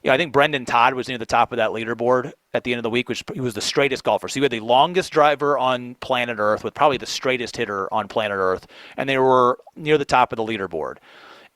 I think Brendan Todd was near the top of that leaderboard at the end of the week, which he was the straightest golfer. So you had the longest driver on planet Earth with probably the straightest hitter on planet Earth, and they were near the top of the leaderboard.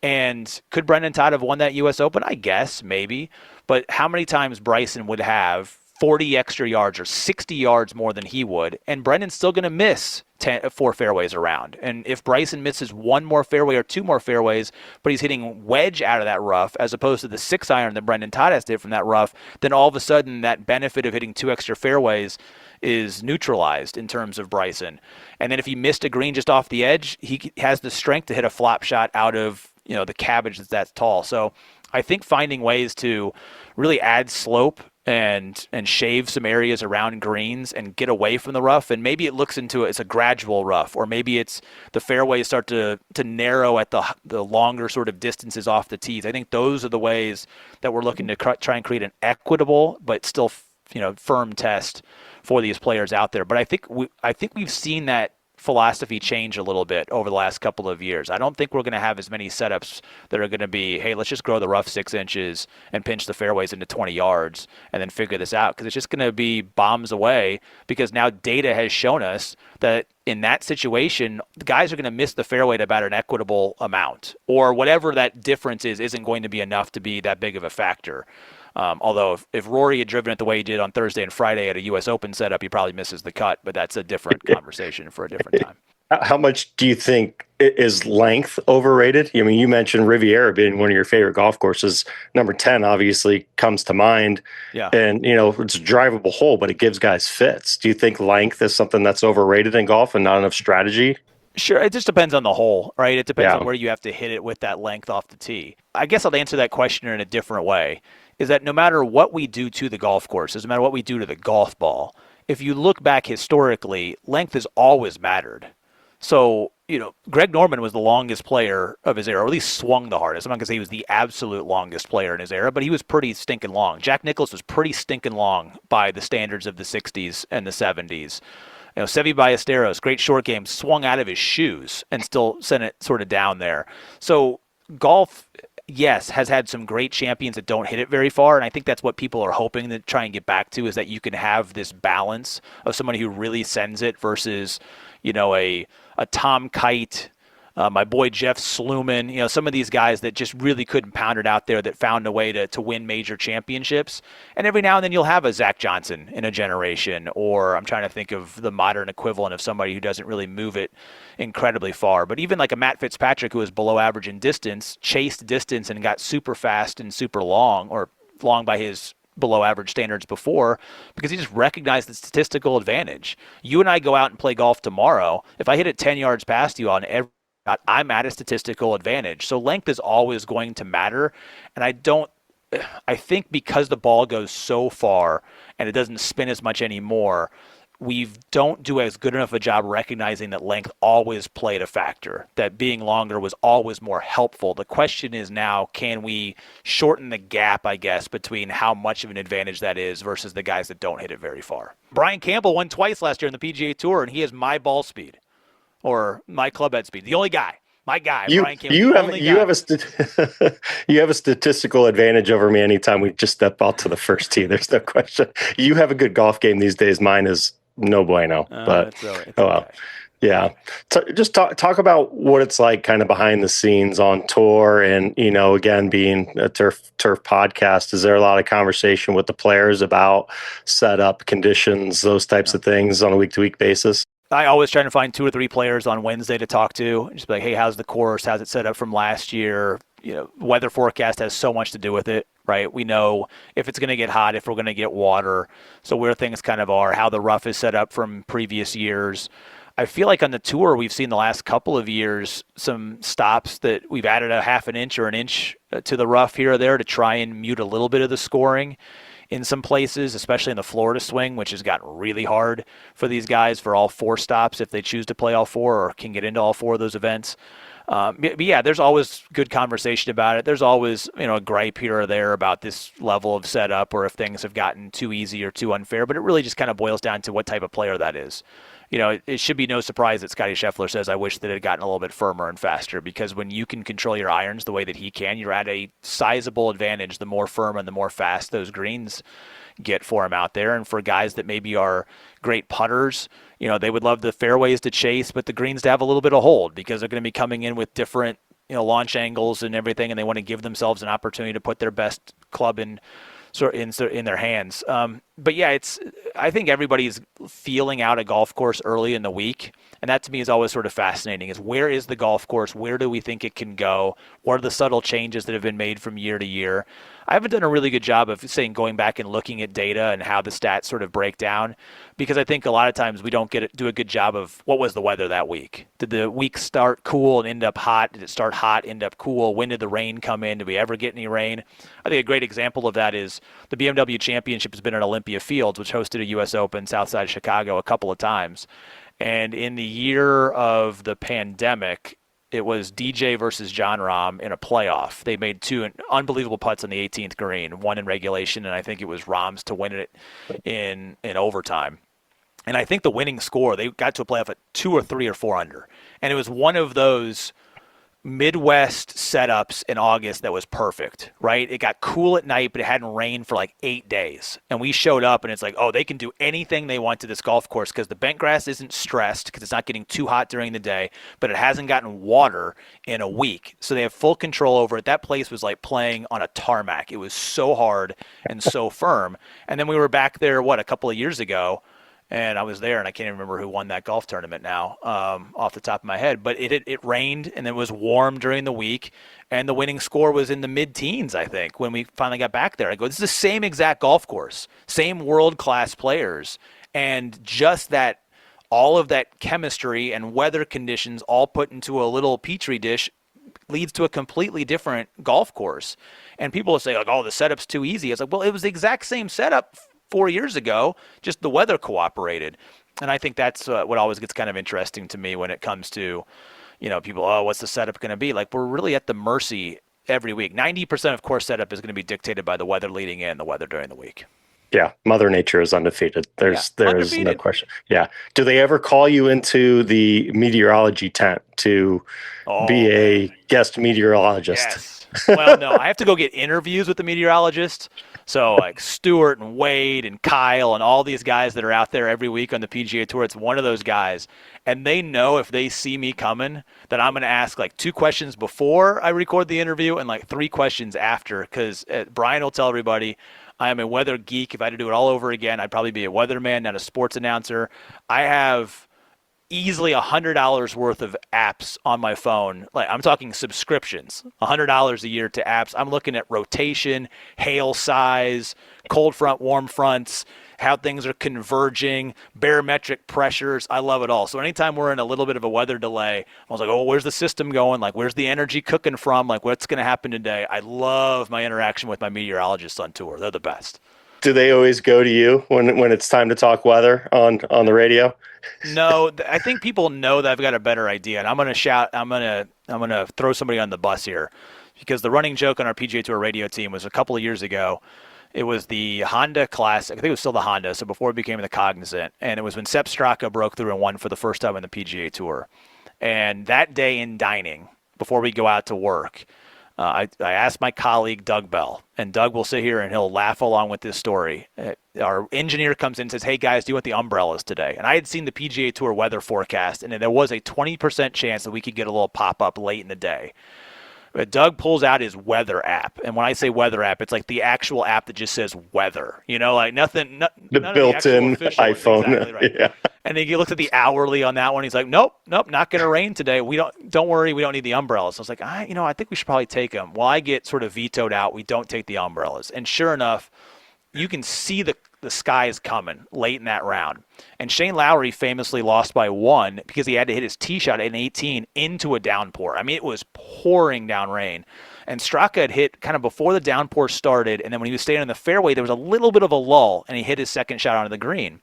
And could Brendan Todd have won that U.S. Open? I guess, maybe. But how many times Bryson would have 40 extra yards or 60 yards more than he would, and Brendan's still going to miss 4 fairways around. And if Bryson misses 1 more fairway or 2 more fairways, but he's hitting wedge out of that rough as opposed to the 6-iron that Brendan Todd has to hit from that rough, then all of a sudden that benefit of hitting 2 extra fairways is neutralized in terms of Bryson. And then if he missed a green just off the edge, he has the strength to hit a flop shot out of the cabbage that's tall. So I think finding ways to really add slope and shave some areas around greens and get away from the rough, and maybe it looks into it as a gradual rough, or maybe it's the fairways start to narrow at the longer sort of distances off the tees. I think those are the ways that we're looking to try and create an equitable but still firm test for these players out there. But I think we've seen that philosophy change a little bit over the last couple of years. I don't think we're going to have as many setups that are going to be, hey, let's just grow the rough 6 inches and pinch the fairways into 20 yards and then figure this out, because it's just going to be bombs away, because now data has shown us that in that situation, the guys are going to miss the fairway at about an equitable amount, or whatever that difference isn't going to be enough to be that big of a factor. Although if Rory had driven it the way he did on Thursday and Friday at a U.S. Open setup, he probably misses the cut, but that's a different conversation for a different time. How much do you think is length overrated? I mean, you mentioned Riviera being one of your favorite golf courses. Number 10 obviously comes to mind. Yeah. And, it's a drivable hole, but it gives guys fits. Do you think length is something that's overrated in golf and not enough strategy? Sure. It just depends on the hole, right? It depends on where you have to hit it with that length off the tee. I guess I'll answer that question in a different way, is that no matter what we do to the golf courses, no matter what we do to the golf ball, if you look back historically, length has always mattered. So, Greg Norman was the longest player of his era, or at least swung the hardest. I'm not going to say he was the absolute longest player in his era, but he was pretty stinking long. Jack Nicklaus was pretty stinking long by the standards of the 60s and the 70s. Seve Ballesteros, great short game, swung out of his shoes and still sent it sort of down there. So golf, yes, has had some great champions that don't hit it very far, and I think that's what people are hoping to try and get back to, is that you can have this balance of somebody who really sends it versus, a Tom Kite, My boy Jeff Sluman, some of these guys that just really couldn't pound it out there that found a way to win major championships. And every now and then you'll have a Zach Johnson in a generation, or I'm trying to think of the modern equivalent of somebody who doesn't really move it incredibly far. But even like a Matt Fitzpatrick, who was below average in distance, chased distance and got super fast and super long, or long by his below average standards before, because he just recognized the statistical advantage. You and I go out and play golf tomorrow. If I hit it 10 yards past you on every shot, I'm at a statistical advantage. So length is always going to matter. And I think because the ball goes so far and it doesn't spin as much anymore, we don't do as good enough a job recognizing that length always played a factor, that being longer was always more helpful. The question is now, can we shorten the gap, I guess, between how much of an advantage that is versus the guys that don't hit it very far? Brian Campbell won twice last year in the PGA Tour, and he has my ball speed or my club head speed. The only guy. My guy, Brian Campbell. You have a statistical advantage over me anytime we just step out to the first tee. There's no question. You have a good golf game these days. Mine is no bueno. But well. Yeah. So just talk about what it's like kind of behind the scenes on tour, and again, being a turf podcast, is there a lot of conversation with the players about setup, conditions, those types of things on a week-to-week basis? I always try to find 2 or 3 players on Wednesday to talk to. Just be like, hey, how's the course? How's it set up from last year? Weather forecast has so much to do with it, right? We know if it's going to get hot, if we're going to get water. So where things kind of are, how the rough is set up from previous years. I feel like on the tour, we've seen the last couple of years some stops that we've added a half an inch or an inch to the rough here or there to try and mute a little bit of the scoring in some places, especially in the Florida swing, which has gotten really hard for these guys for all 4 stops if they choose to play all 4 or can get into all 4 of those events. But yeah, there's always good conversation about it. There's always, a gripe here or there about this level of setup or if things have gotten too easy or too unfair, but it really just kind of boils down to what type of player that is. It should be no surprise that Scotty Scheffler says, I wish that it had gotten a little bit firmer and faster, because when you can control your irons the way that he can, you're at a sizable advantage the more firm and the more fast those greens get for him out there. And for guys that maybe are great putters, they would love the fairways to chase, but the greens to have a little bit of hold, because they're going to be coming in with different, launch angles and everything, and they want to give themselves an opportunity to put their best club in their hands. But yeah, I think everybody's feeling out a golf course early in the week. And that to me is always sort of fascinating, is where is the golf course? Where do we think it can go? What are the subtle changes that have been made from year to year? I haven't done a really good job of going back and looking at data and how the stats sort of break down, because I think a lot of times we don't do a good job of what was the weather that week. Did the week start cool and end up hot? Did it start hot, end up cool? When did the rain come in? Did we ever get any rain? I think a great example of that is the BMW Championship has been at Olympia Fields, which hosted a U.S. Open Southside of Chicago a couple of times. And in the year of the pandemic, it was DJ versus John Rahm in a playoff. They made 2 unbelievable putts on the 18th green, one in regulation, and I think it was Rahm's to win it in overtime. And I think the winning score, they got to a playoff at 2 or 3 or 4 under. And it was one of those Midwest setups in August that was perfect, right? It got cool at night, but it hadn't rained for like 8 days. And we showed up and it's like, oh, they can do anything they want to this golf course because the bent grass isn't stressed because it's not getting too hot during the day, but it hasn't gotten water in a week. So they have full control over it. That place was like playing on a tarmac. It was so hard and so firm. And then we were back there, a couple of years ago, and I was there, and I can't even remember who won that golf tournament now off the top of my head. But it rained, and it was warm during the week, and the winning score was in the mid-teens, I think, when we finally got back there. I go, this is the same exact golf course, same world-class players, and just that all of that chemistry and weather conditions all put into a little petri dish leads to a completely different golf course. And people will say, like, oh, the setup's too easy. It's like, well, it was the exact same setup 4 years ago, just the weather cooperated. And I think that's what always gets kind of interesting to me when it comes to, people, oh, what's the setup going to be? Like, we're really at the mercy every week. 90% of course setup is going to be dictated by the weather leading in, the weather during the week. Yeah, Mother Nature is undefeated. There's no question. Yeah. Do they ever call you into the meteorology tent to be a guest meteorologist? Yes. Well, no, I have to go get interviews with the meteorologist. So like Stewart and Wade and Kyle and all these guys that are out there every week on the PGA Tour, it's one of those guys. And they know if they see me coming that I'm going to ask like 2 questions before I record the interview and like 3 questions after, because Brian will tell everybody I am a weather geek. If I had to do it all over again, I'd probably be a weatherman, not a sports announcer. I have easily $100 worth of apps on my phone. Like I'm talking subscriptions, $100 a year to apps. I'm looking at rotation, hail size, cold front, warm fronts, how things are converging, barometric pressures. I love it all. So anytime we're in a little bit of a weather delay, I was like, oh, where's the system going? Like, where's the energy cooking from? Like, what's going to happen today? I love my interaction with my meteorologists on tour. They're the best. Do they always go to you when it's time to talk weather on the radio? No, I think people know that I've got a better idea, and I'm going to throw somebody on the bus here, because the running joke on our PGA Tour radio team was a couple of years ago. It was the Honda Classic. I think it was still the Honda, so before it became the Cognizant, and it was when Sepp Straka broke through and won for the first time in the PGA Tour. And that day in dining, before we go out to work, I asked my colleague Doug Bell, and Doug will sit here and he'll laugh along with this story. Our engineer comes in and says, hey guys, do you want the umbrellas today? And I had seen the PGA Tour weather forecast, and there was a 20% chance that we could get a little pop-up late in the day. But Doug pulls out his weather app, and when I say weather app, it's like the actual app that just says weather. You know, like nothing. The built-in iPhone. Exactly right. Yeah. And then he looked at the hourly on that one. He's like, nope, not going to rain today. Don't worry, we don't need the umbrellas. I was like, I think we should probably take them. Well, I get sort of vetoed out. We don't take the umbrellas. And sure enough, you can see the skies coming late in that round. And Shane Lowry famously lost by 1 because he had to hit his tee shot in 18 into a downpour. I mean, it was pouring down rain. And Straka had hit kind of before the downpour started, and then when he was staying in the fairway, there was a little bit of a lull, and he hit his second shot onto the green.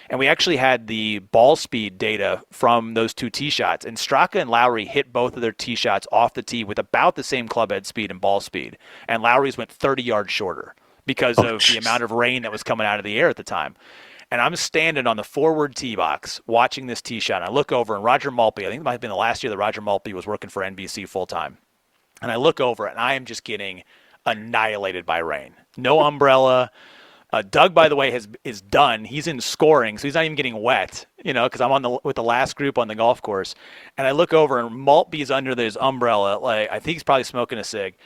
And we actually had the ball speed data from those 2 tee shots. And Straka and Lowry hit both of their tee shots off the tee with about the same club head speed and ball speed. And Lowry's went 30 yards shorter because of the amount of rain that was coming out of the air at the time. And I'm standing on the forward tee box watching this tee shot. And I look over, and Roger Maltby, I think it might have been the last year that Roger Maltby was working for NBC full-time. And I look over, and I am just getting annihilated by rain. No umbrella. Doug, by the way, is done. He's in scoring, so he's not even getting wet, because I'm with the last group on the golf course. And I look over, and Maltby's under his umbrella. Like, I think he's probably smoking a cig.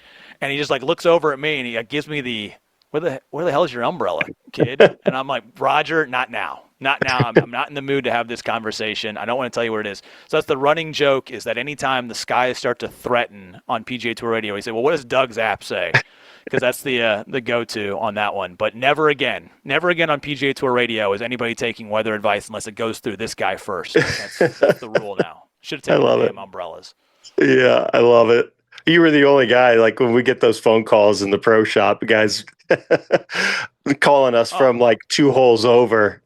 And he just, looks over at me, and he gives me the, where the hell is your umbrella, kid? And I'm like, Roger, not now. Not now. I'm not in the mood to have this conversation. I don't want to tell you where it is. So that's the running joke, is that anytime the skies start to threaten on PGA Tour Radio, we say, well, what does Doug's app say? Because that's the go-to on that one. But never again on PGA Tour Radio is anybody taking weather advice unless it goes through this guy first. That's the rule now. Should have taken the damn umbrellas. Yeah, I love it. You were the only guy, when we get those phone calls in the pro shop, guys calling us from 2 holes over.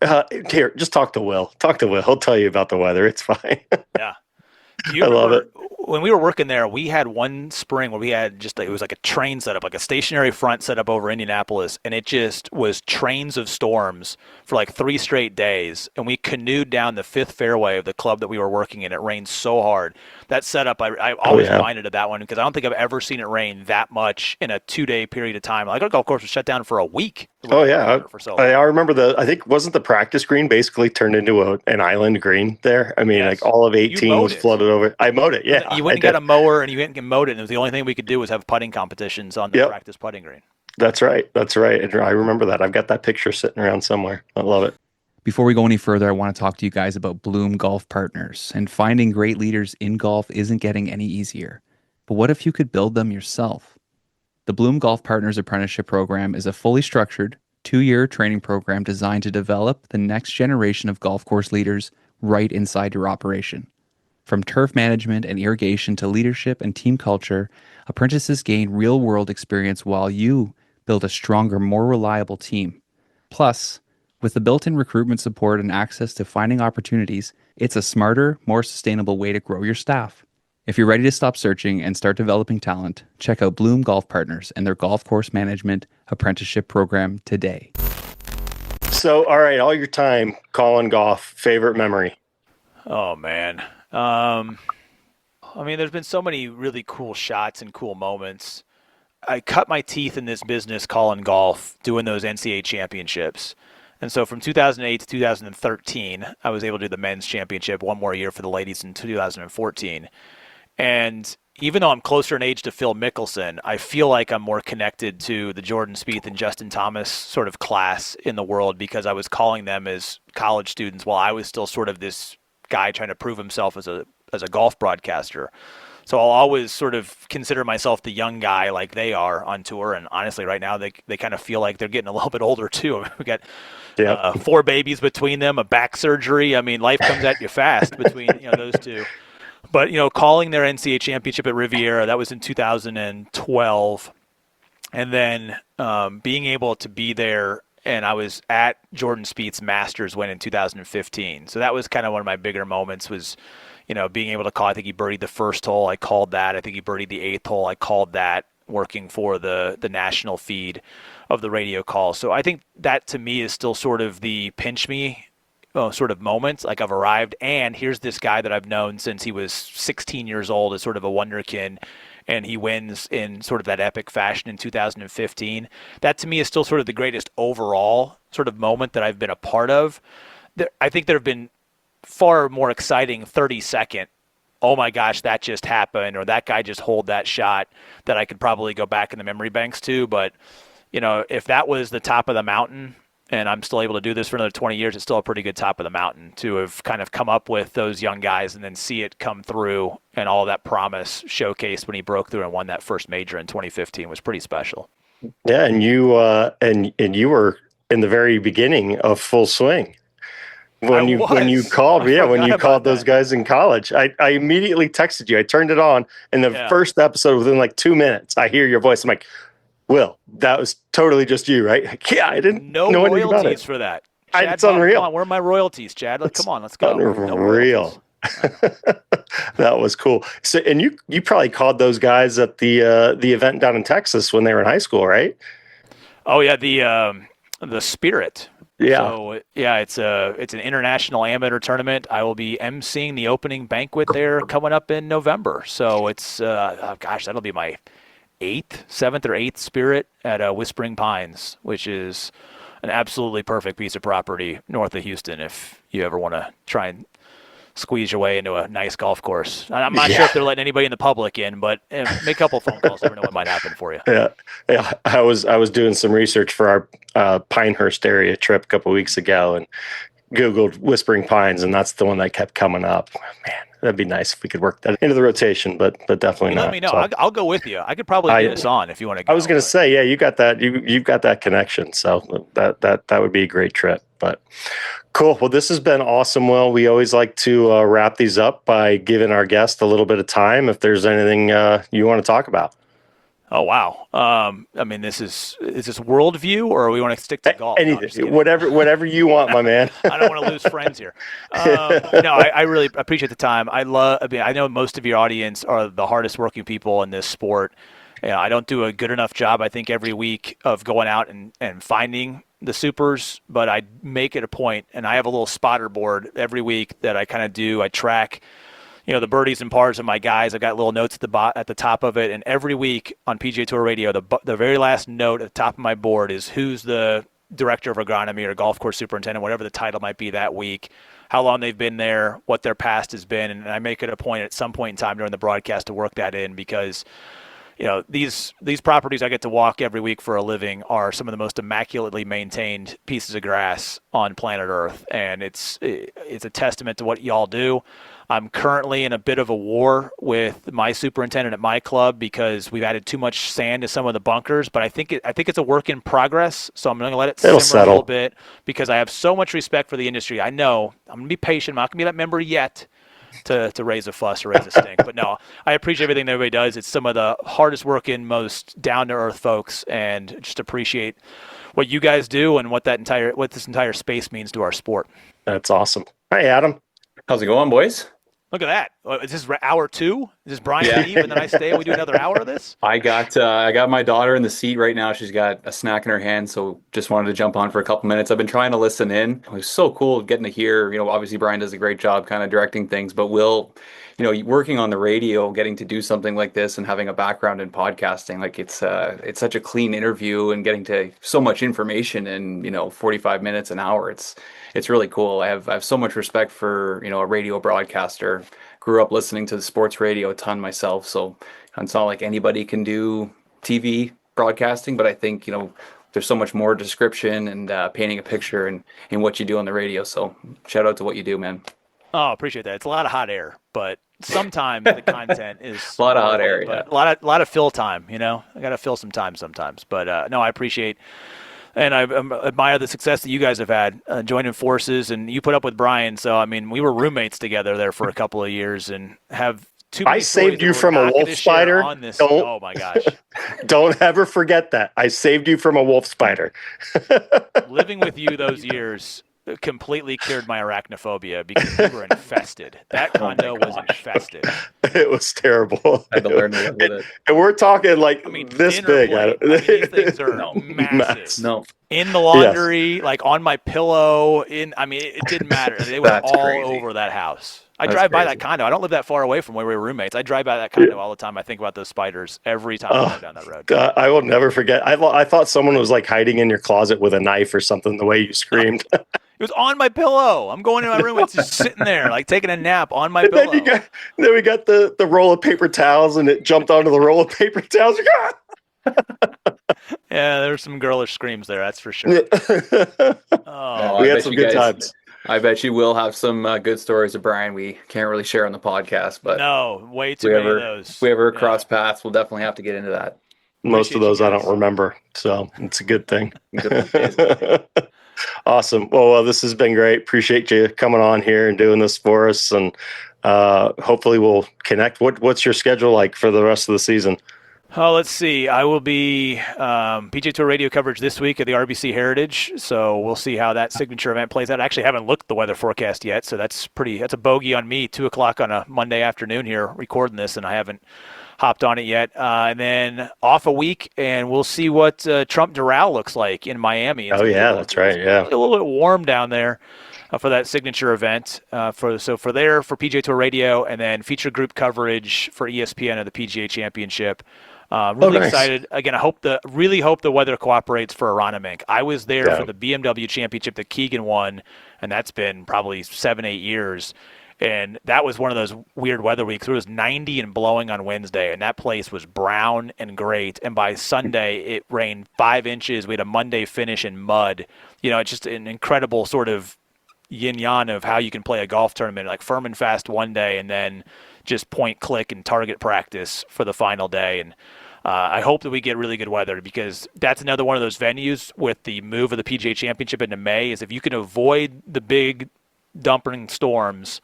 Here, just talk to Will. He'll tell you about the weather. It's fine. Yeah. I love it. When we were working there, we had one spring where we had it was like a train setup, like a stationary front setup over Indianapolis, and it just was trains of storms for 3 straight days. And we canoed down the 5th fairway of the club that we were working in. It rained so hard. That setup, I always reminded of that one, because I don't think I've ever seen it rain that much in a 2-day period of time. Our golf course was shut down for a week. Oh yeah, I remember I think wasn't the practice green basically turned into an island green there? I mean, all of 18 was flooded over. I mowed it. Yeah, you went and got a mower and you went and mowed it, and it was the only thing we could do was have putting competitions on the practice putting green. That's right. And I remember that. I've got that picture sitting around somewhere. I love it. Before we go any further, I want to talk to you guys about Bloom Golf Partners. And finding great leaders in golf isn't getting any easier. But what if you could build them yourself? The Bloom Golf Partners Apprenticeship Program is a fully structured, 2-year training program designed to develop the next generation of golf course leaders right inside your operation. From turf management and irrigation to leadership and team culture, apprentices gain real-world experience while you build a stronger, more reliable team. Plus, with the built-in recruitment support and access to finding opportunities, it's a smarter, more sustainable way to grow your staff. If you're ready to stop searching and start developing talent, check out Bloom Golf Partners and their golf course management apprenticeship program today. So, all right, all your time calling golf, favorite memory? Oh, man. There's been so many really cool shots and cool moments. I cut my teeth in this business calling golf, doing those NCAA championships. And so from 2008 to 2013, I was able to do the men's championship, one more year for the ladies in 2014. And even though I'm closer in age to Phil Mickelson, I feel like I'm more connected to the Jordan Spieth and Justin Thomas sort of class in the world because I was calling them as college students while I was still sort of this guy trying to prove himself as a golf broadcaster. So I'll always sort of consider myself the young guy like they are on tour. And honestly, right now, they kind of feel like they're getting a little bit older, too. We got 4 babies between them, a back surgery. I mean, life comes at you fast between those two. But, calling their NCAA championship at Riviera, that was in 2012. And then being able to be there, and I was at Jordan Spieth's Masters win in 2015. So that was kind of one of my bigger moments was – being able to call. I think he birdied the first hole. I called that. I think he birdied the 8th hole. I called that, working for the national feed of the radio call. So I think that to me is still sort of the pinch me sort of moment. Like I've arrived, and here's this guy that I've known since he was 16 years old as sort of a wonderkin, and he wins in sort of that epic fashion in 2015. That to me is still sort of the greatest overall sort of moment that I've been a part of. I think there have been far more exciting 30-second, oh my gosh, that just happened, or that guy just holed that shot that I could probably go back in the memory banks to. But, if that was the top of the mountain and I'm still able to do this for another 20 years, it's still a pretty good top of the mountain to have kind of come up with those young guys and then see it come through and all that promise showcased when he broke through and won that first major in 2015 was pretty special. Yeah, and you and you were in the very beginning of Full Swing. When you called those guys in college, I immediately texted you. I turned it on, and the first episode, within like 2 minutes, I hear your voice. I'm like, Will, that was totally just you, right? Like, yeah, I didn't know anything about it. No royalties for that. Chad, it's unreal. Come on, where are my royalties, Chad? Come on, let's go. Unreal. That was cool. So, and you probably called those guys at the event down in Texas when they were in high school, right? Oh yeah, the Spirit. Yeah. So it's an international amateur tournament. I will be emceeing the opening banquet there coming up in November. So it's that'll be my 7th or 8th Spirit at Whispering Pines, which is an absolutely perfect piece of property north of Houston if you ever want to try and squeeze your way into a nice golf course. I'm not sure if they're letting anybody in the public in, but make a couple phone calls. Never know what might happen for you. Yeah. I was doing some research for our Pinehurst area trip a couple of weeks ago and Googled Whispering Pines, and that's the one that kept coming up. Man, that'd be nice if we could work that into the rotation, but definitely not. Let me know. So, I'll go with you. I could probably get us on if you want to go. I was going to say, yeah, you got that. You've got that connection, so that would be a great trip. But cool. Well, this has been awesome, Will. We always like to wrap these up by giving our guest a little bit of time if there's anything you want to talk about. Oh, wow. I mean, is this worldview, or we want to stick to golf? Anything, whatever you want, my man. I don't want to lose friends here. No, I really appreciate the time. I know most of your audience are the hardest working people in this sport. I don't do a good enough job, I think, every week of going out and finding the supers, but I make it a point, and I have a little spotter board every week that I kind of do. I track, the birdies and pars of my guys. I've got little notes at the top of it, and every week on PGA Tour Radio, the very last note at the top of my board is who's the director of agronomy or golf course superintendent, whatever the title might be that week, how long they've been there, what their past has been, and I make it a point at some point in time during the broadcast to work that in because these properties I get to walk every week for a living are some of the most immaculately maintained pieces of grass on planet Earth, and it's a testament to what y'all do. I'm currently in a bit of a war with my superintendent at my club because we've added too much sand to some of the bunkers, but I think it's a work in progress, so I'm going to let it simmer a little bit because I have so much respect for the industry. I know I'm going to be patient. I'm not going to be that member yet to raise a fuss or raise a stink. But no, I appreciate everything that everybody does. It's some of the hardest working, most down-to-earth folks, and just appreciate what you guys do and what this entire space means to our sport. That's awesome. Hi, Adam. How's it going, boys? Look at that. Is this hour 2? Is this Brian leave and then I stay and we do another hour of this? I got my daughter in the seat right now. She's got a snack in her hand, so just wanted to jump on for a couple minutes. I've been trying to listen in. It was so cool getting to hear, obviously Brian does a great job kind of directing things, but Will, working on the radio, getting to do something like this and having a background in podcasting, like it's such a clean interview and getting to so much information in, 45 minutes, an hour. It's really cool. I have so much respect for, a radio broadcaster. Grew up listening to the sports radio a ton myself, so it's not like anybody can do TV broadcasting, but I think, there's so much more description and painting a picture in what you do on the radio. So shout out to what you do, man. Oh, appreciate that. It's a lot of hot air, but sometimes the content is a lot of hot air, yeah. A lot of fill time, I got to fill some time sometimes. But no, I appreciate and I admire the success that you guys have had joining forces, and you put up with Brian. So, I mean, we were roommates together there for a couple of years and have too many I saved you from a wolf spider. Oh, my gosh. Don't ever forget that. I saved you from a wolf spider. Living with you those years completely cured my arachnophobia because we were infested. That condo was infested. It was terrible. I had to learn to live with it. And we're talking like this big. These things are massive. No. In the laundry, like on my pillow. It didn't matter. They were all crazy. Over that house. I drive by that condo. I don't live that far away from where we were roommates. I drive by that condo all the time. I think about those spiders every time I go down that road. I will never forget. I thought someone was like hiding in your closet with a knife or something, the way you screamed. It was on my pillow. I'm going in my room. It's just sitting there, like taking a nap on my pillow. Then we got the roll of paper towels, and it jumped onto the roll of paper towels. Yeah, there were some girlish screams there, that's for sure. We had some good times. I bet you will have some good stories of Brian we can't really share on the podcast, but no, way too many of those. If we ever cross paths, we'll definitely have to get into that. Most of those I don't remember, so it's a good thing. Awesome. Well, this has been great. Appreciate you coming on here and doing this for us, and hopefully we'll connect. What's your schedule like for the rest of the season? Oh, let's see. I will be PGA Tour Radio coverage this week at the RBC Heritage, so we'll see how that signature event plays out. I actually haven't looked at the weather forecast yet, so that's a bogey on me, 2 o'clock on a Monday afternoon here recording this, and I haven't hopped on it yet. And then off a week, and we'll see what Trump Doral looks like in Miami. That's right. Yeah. A little bit warm down there for that signature event. For PGA Tour Radio, and then feature group coverage for ESPN of the PGA Championship. Really excited. Again, I really hope the weather cooperates for Aronimink. I was there for the BMW Championship that Keegan won, and that's been probably 7-8 years. And that was one of those weird weather weeks. It was 90 and blowing on Wednesday, and that place was brown and great. And by Sunday, it rained 5 inches. We had a Monday finish in mud. It's just an incredible sort of yin-yang of how you can play a golf tournament, like firm and fast one day, and then just point, click, and target practice for the final day. And I hope that we get really good weather, because that's another one of those venues with the move of the PGA Championship into May, is if you can avoid the big dumping storms,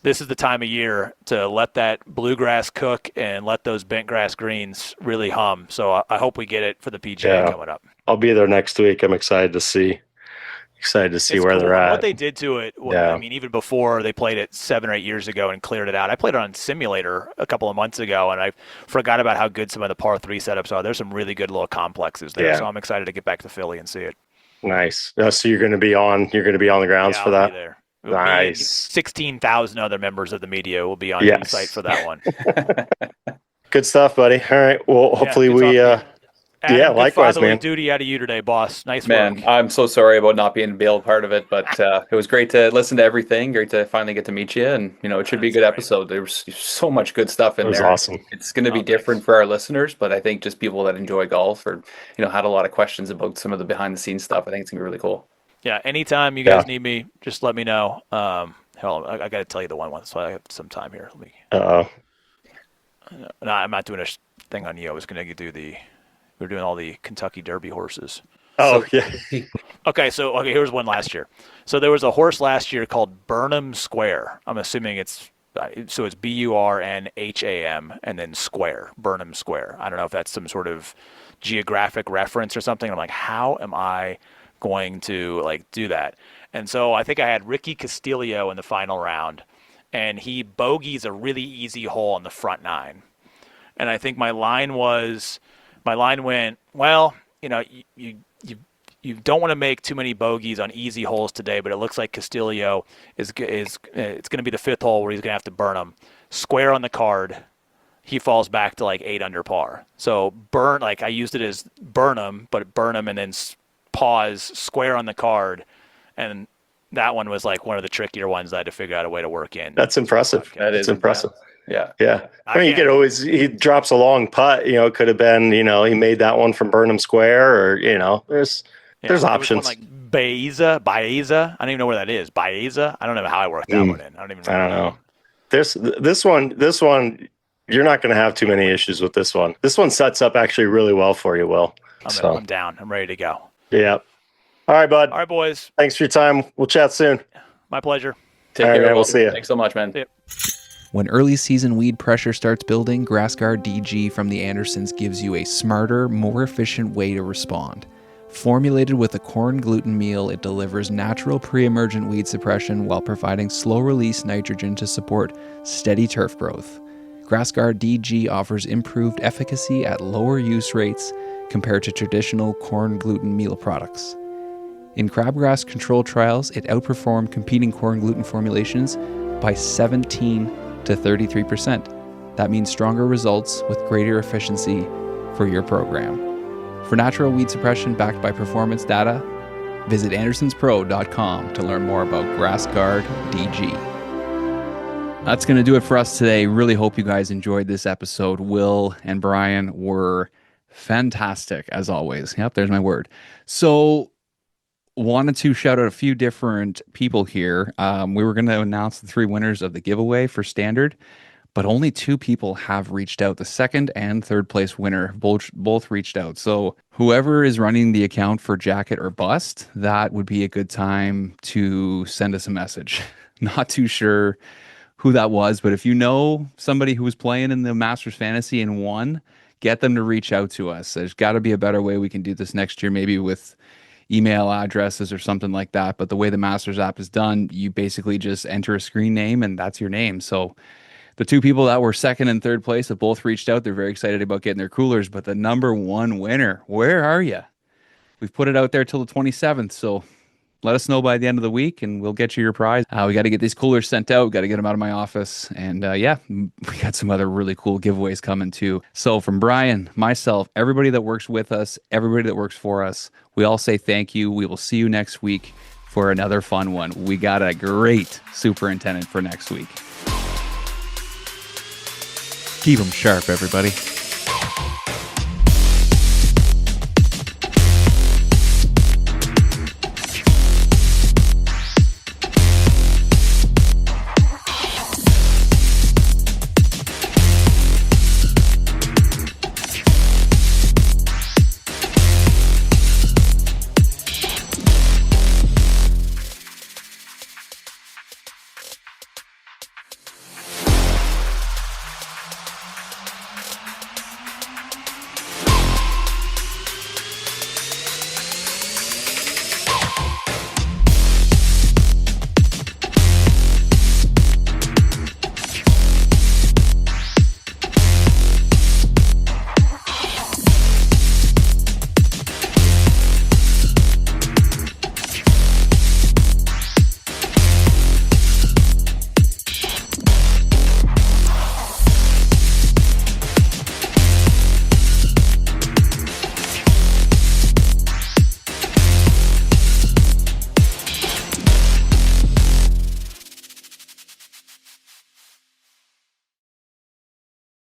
this is the time of year to let that bluegrass cook and let those bent grass greens really hum. So I hope we get it for the PGA coming up. I'll be there next week. I'm excited to see where they're at. What they did to it, even before they played it 7 or 8 years ago and cleared it out. I played it on simulator a couple of months ago, and I forgot about how good some of the par 3 setups are. There's some really good little complexes there, so I'm excited to get back to Philly and see it. Nice. So you're going to be on the grounds for that? I'll be there. Nice. 16,000 other members of the media will be on the site for that one. Good stuff, buddy. All right. Well, hopefully Adam, likewise, man. Duty out of you today, boss. Nice man, work. I'm so sorry about not being a part of it, but it was great to listen to everything. Great to finally get to meet you, and it should be a good episode. There was so much good stuff in there. It was awesome. It's going to be different for our listeners, but I think just people that enjoy golf or had a lot of questions about some of the behind the scenes stuff. I think it's going to be really cool. Yeah, anytime you guys need me, just let me know. Hell, I got to tell you the one, so I have some time here. Uh-oh. No, I'm not doing a thing on you. I was going to do we're doing all the Kentucky Derby horses. Oh, yeah. Okay, here's one last year. So there was a horse last year called Burnham Square. I'm assuming it's Burnham and then Square, Burnham Square. I don't know if that's some sort of geographic reference or something. I'm like, how am I going to do that? And so I think I had Ricky Castillo in the final round, and he bogeys a really easy hole on the front 9. And I think my line went, well, you don't want to make too many bogeys on easy holes today, but it looks like Castillo it's going to be the 5th hole where he's going to have to burn them. Square on the card, he falls back to like 8 under par. So I used it as burn him and then pause, square on the card, and that one was like one of the trickier ones that I had to figure out a way to work in. That's impressive. That is impressive. Yeah. I mean, he drops a long putt. It could have been, he made that one from Burnham Square, or there's options. Like Baeza. I don't even know where that is. Baeza. I don't know how I worked that one in. I don't know. This one. You're not going to have too many issues with this one. This one sets up actually really well for you, Will. I'm down. I'm ready to go. Yeah. All right, bud. All right, boys. Thanks for your time. We'll chat soon. My pleasure. Take care, man. We'll see you. Thanks so much, man. See ya. When early season weed pressure starts building, GrassGuard DG from the Andersons gives you a smarter, more efficient way to respond. Formulated with a corn gluten meal, it delivers natural pre-emergent weed suppression while providing slow-release nitrogen to support steady turf growth. GrassGuard DG offers improved efficacy at lower use rates compared to traditional corn gluten meal products. In crabgrass control trials, it outperformed competing corn gluten formulations by 17 to 33%. That means stronger results with greater efficiency for your program. For natural weed suppression backed by performance data, visit andersonspro.com to learn more about GrassGuard DG. That's going to do it for us today. Really hope you guys enjoyed this episode. Will and Brian were fantastic, as always. Yep, there's my word. So, wanted to shout out a few different people here. We were going to announce the 3 winners of the giveaway for Standard, but only 2 people have reached out. The 2nd and 3rd place winner both reached out. So, whoever is running the account for Jacket or Bust, that would be a good time to send us a message. Not too sure who that was, but if you know somebody who was playing in the Masters Fantasy and won, get them to reach out to us. There's got to be a better way we can do this next year, maybe with email addresses or something like that. But the way the Masters app is done, you basically just enter a screen name and that's your name. So the 2 people that were 2nd and 3rd place have both reached out. They're very excited about getting their coolers, but the number 1 winner, where are you? We've put it out there till the 27th. So let us know by the end of the week and we'll get you your prize. We got to get these coolers sent out. We got to get them out of my office. And we got some other really cool giveaways coming too. So from Brian, myself, everybody that works with us, everybody that works for us, we all say thank you. We will see you next week for another fun one. We got a great superintendent for next week. Keep them sharp, everybody.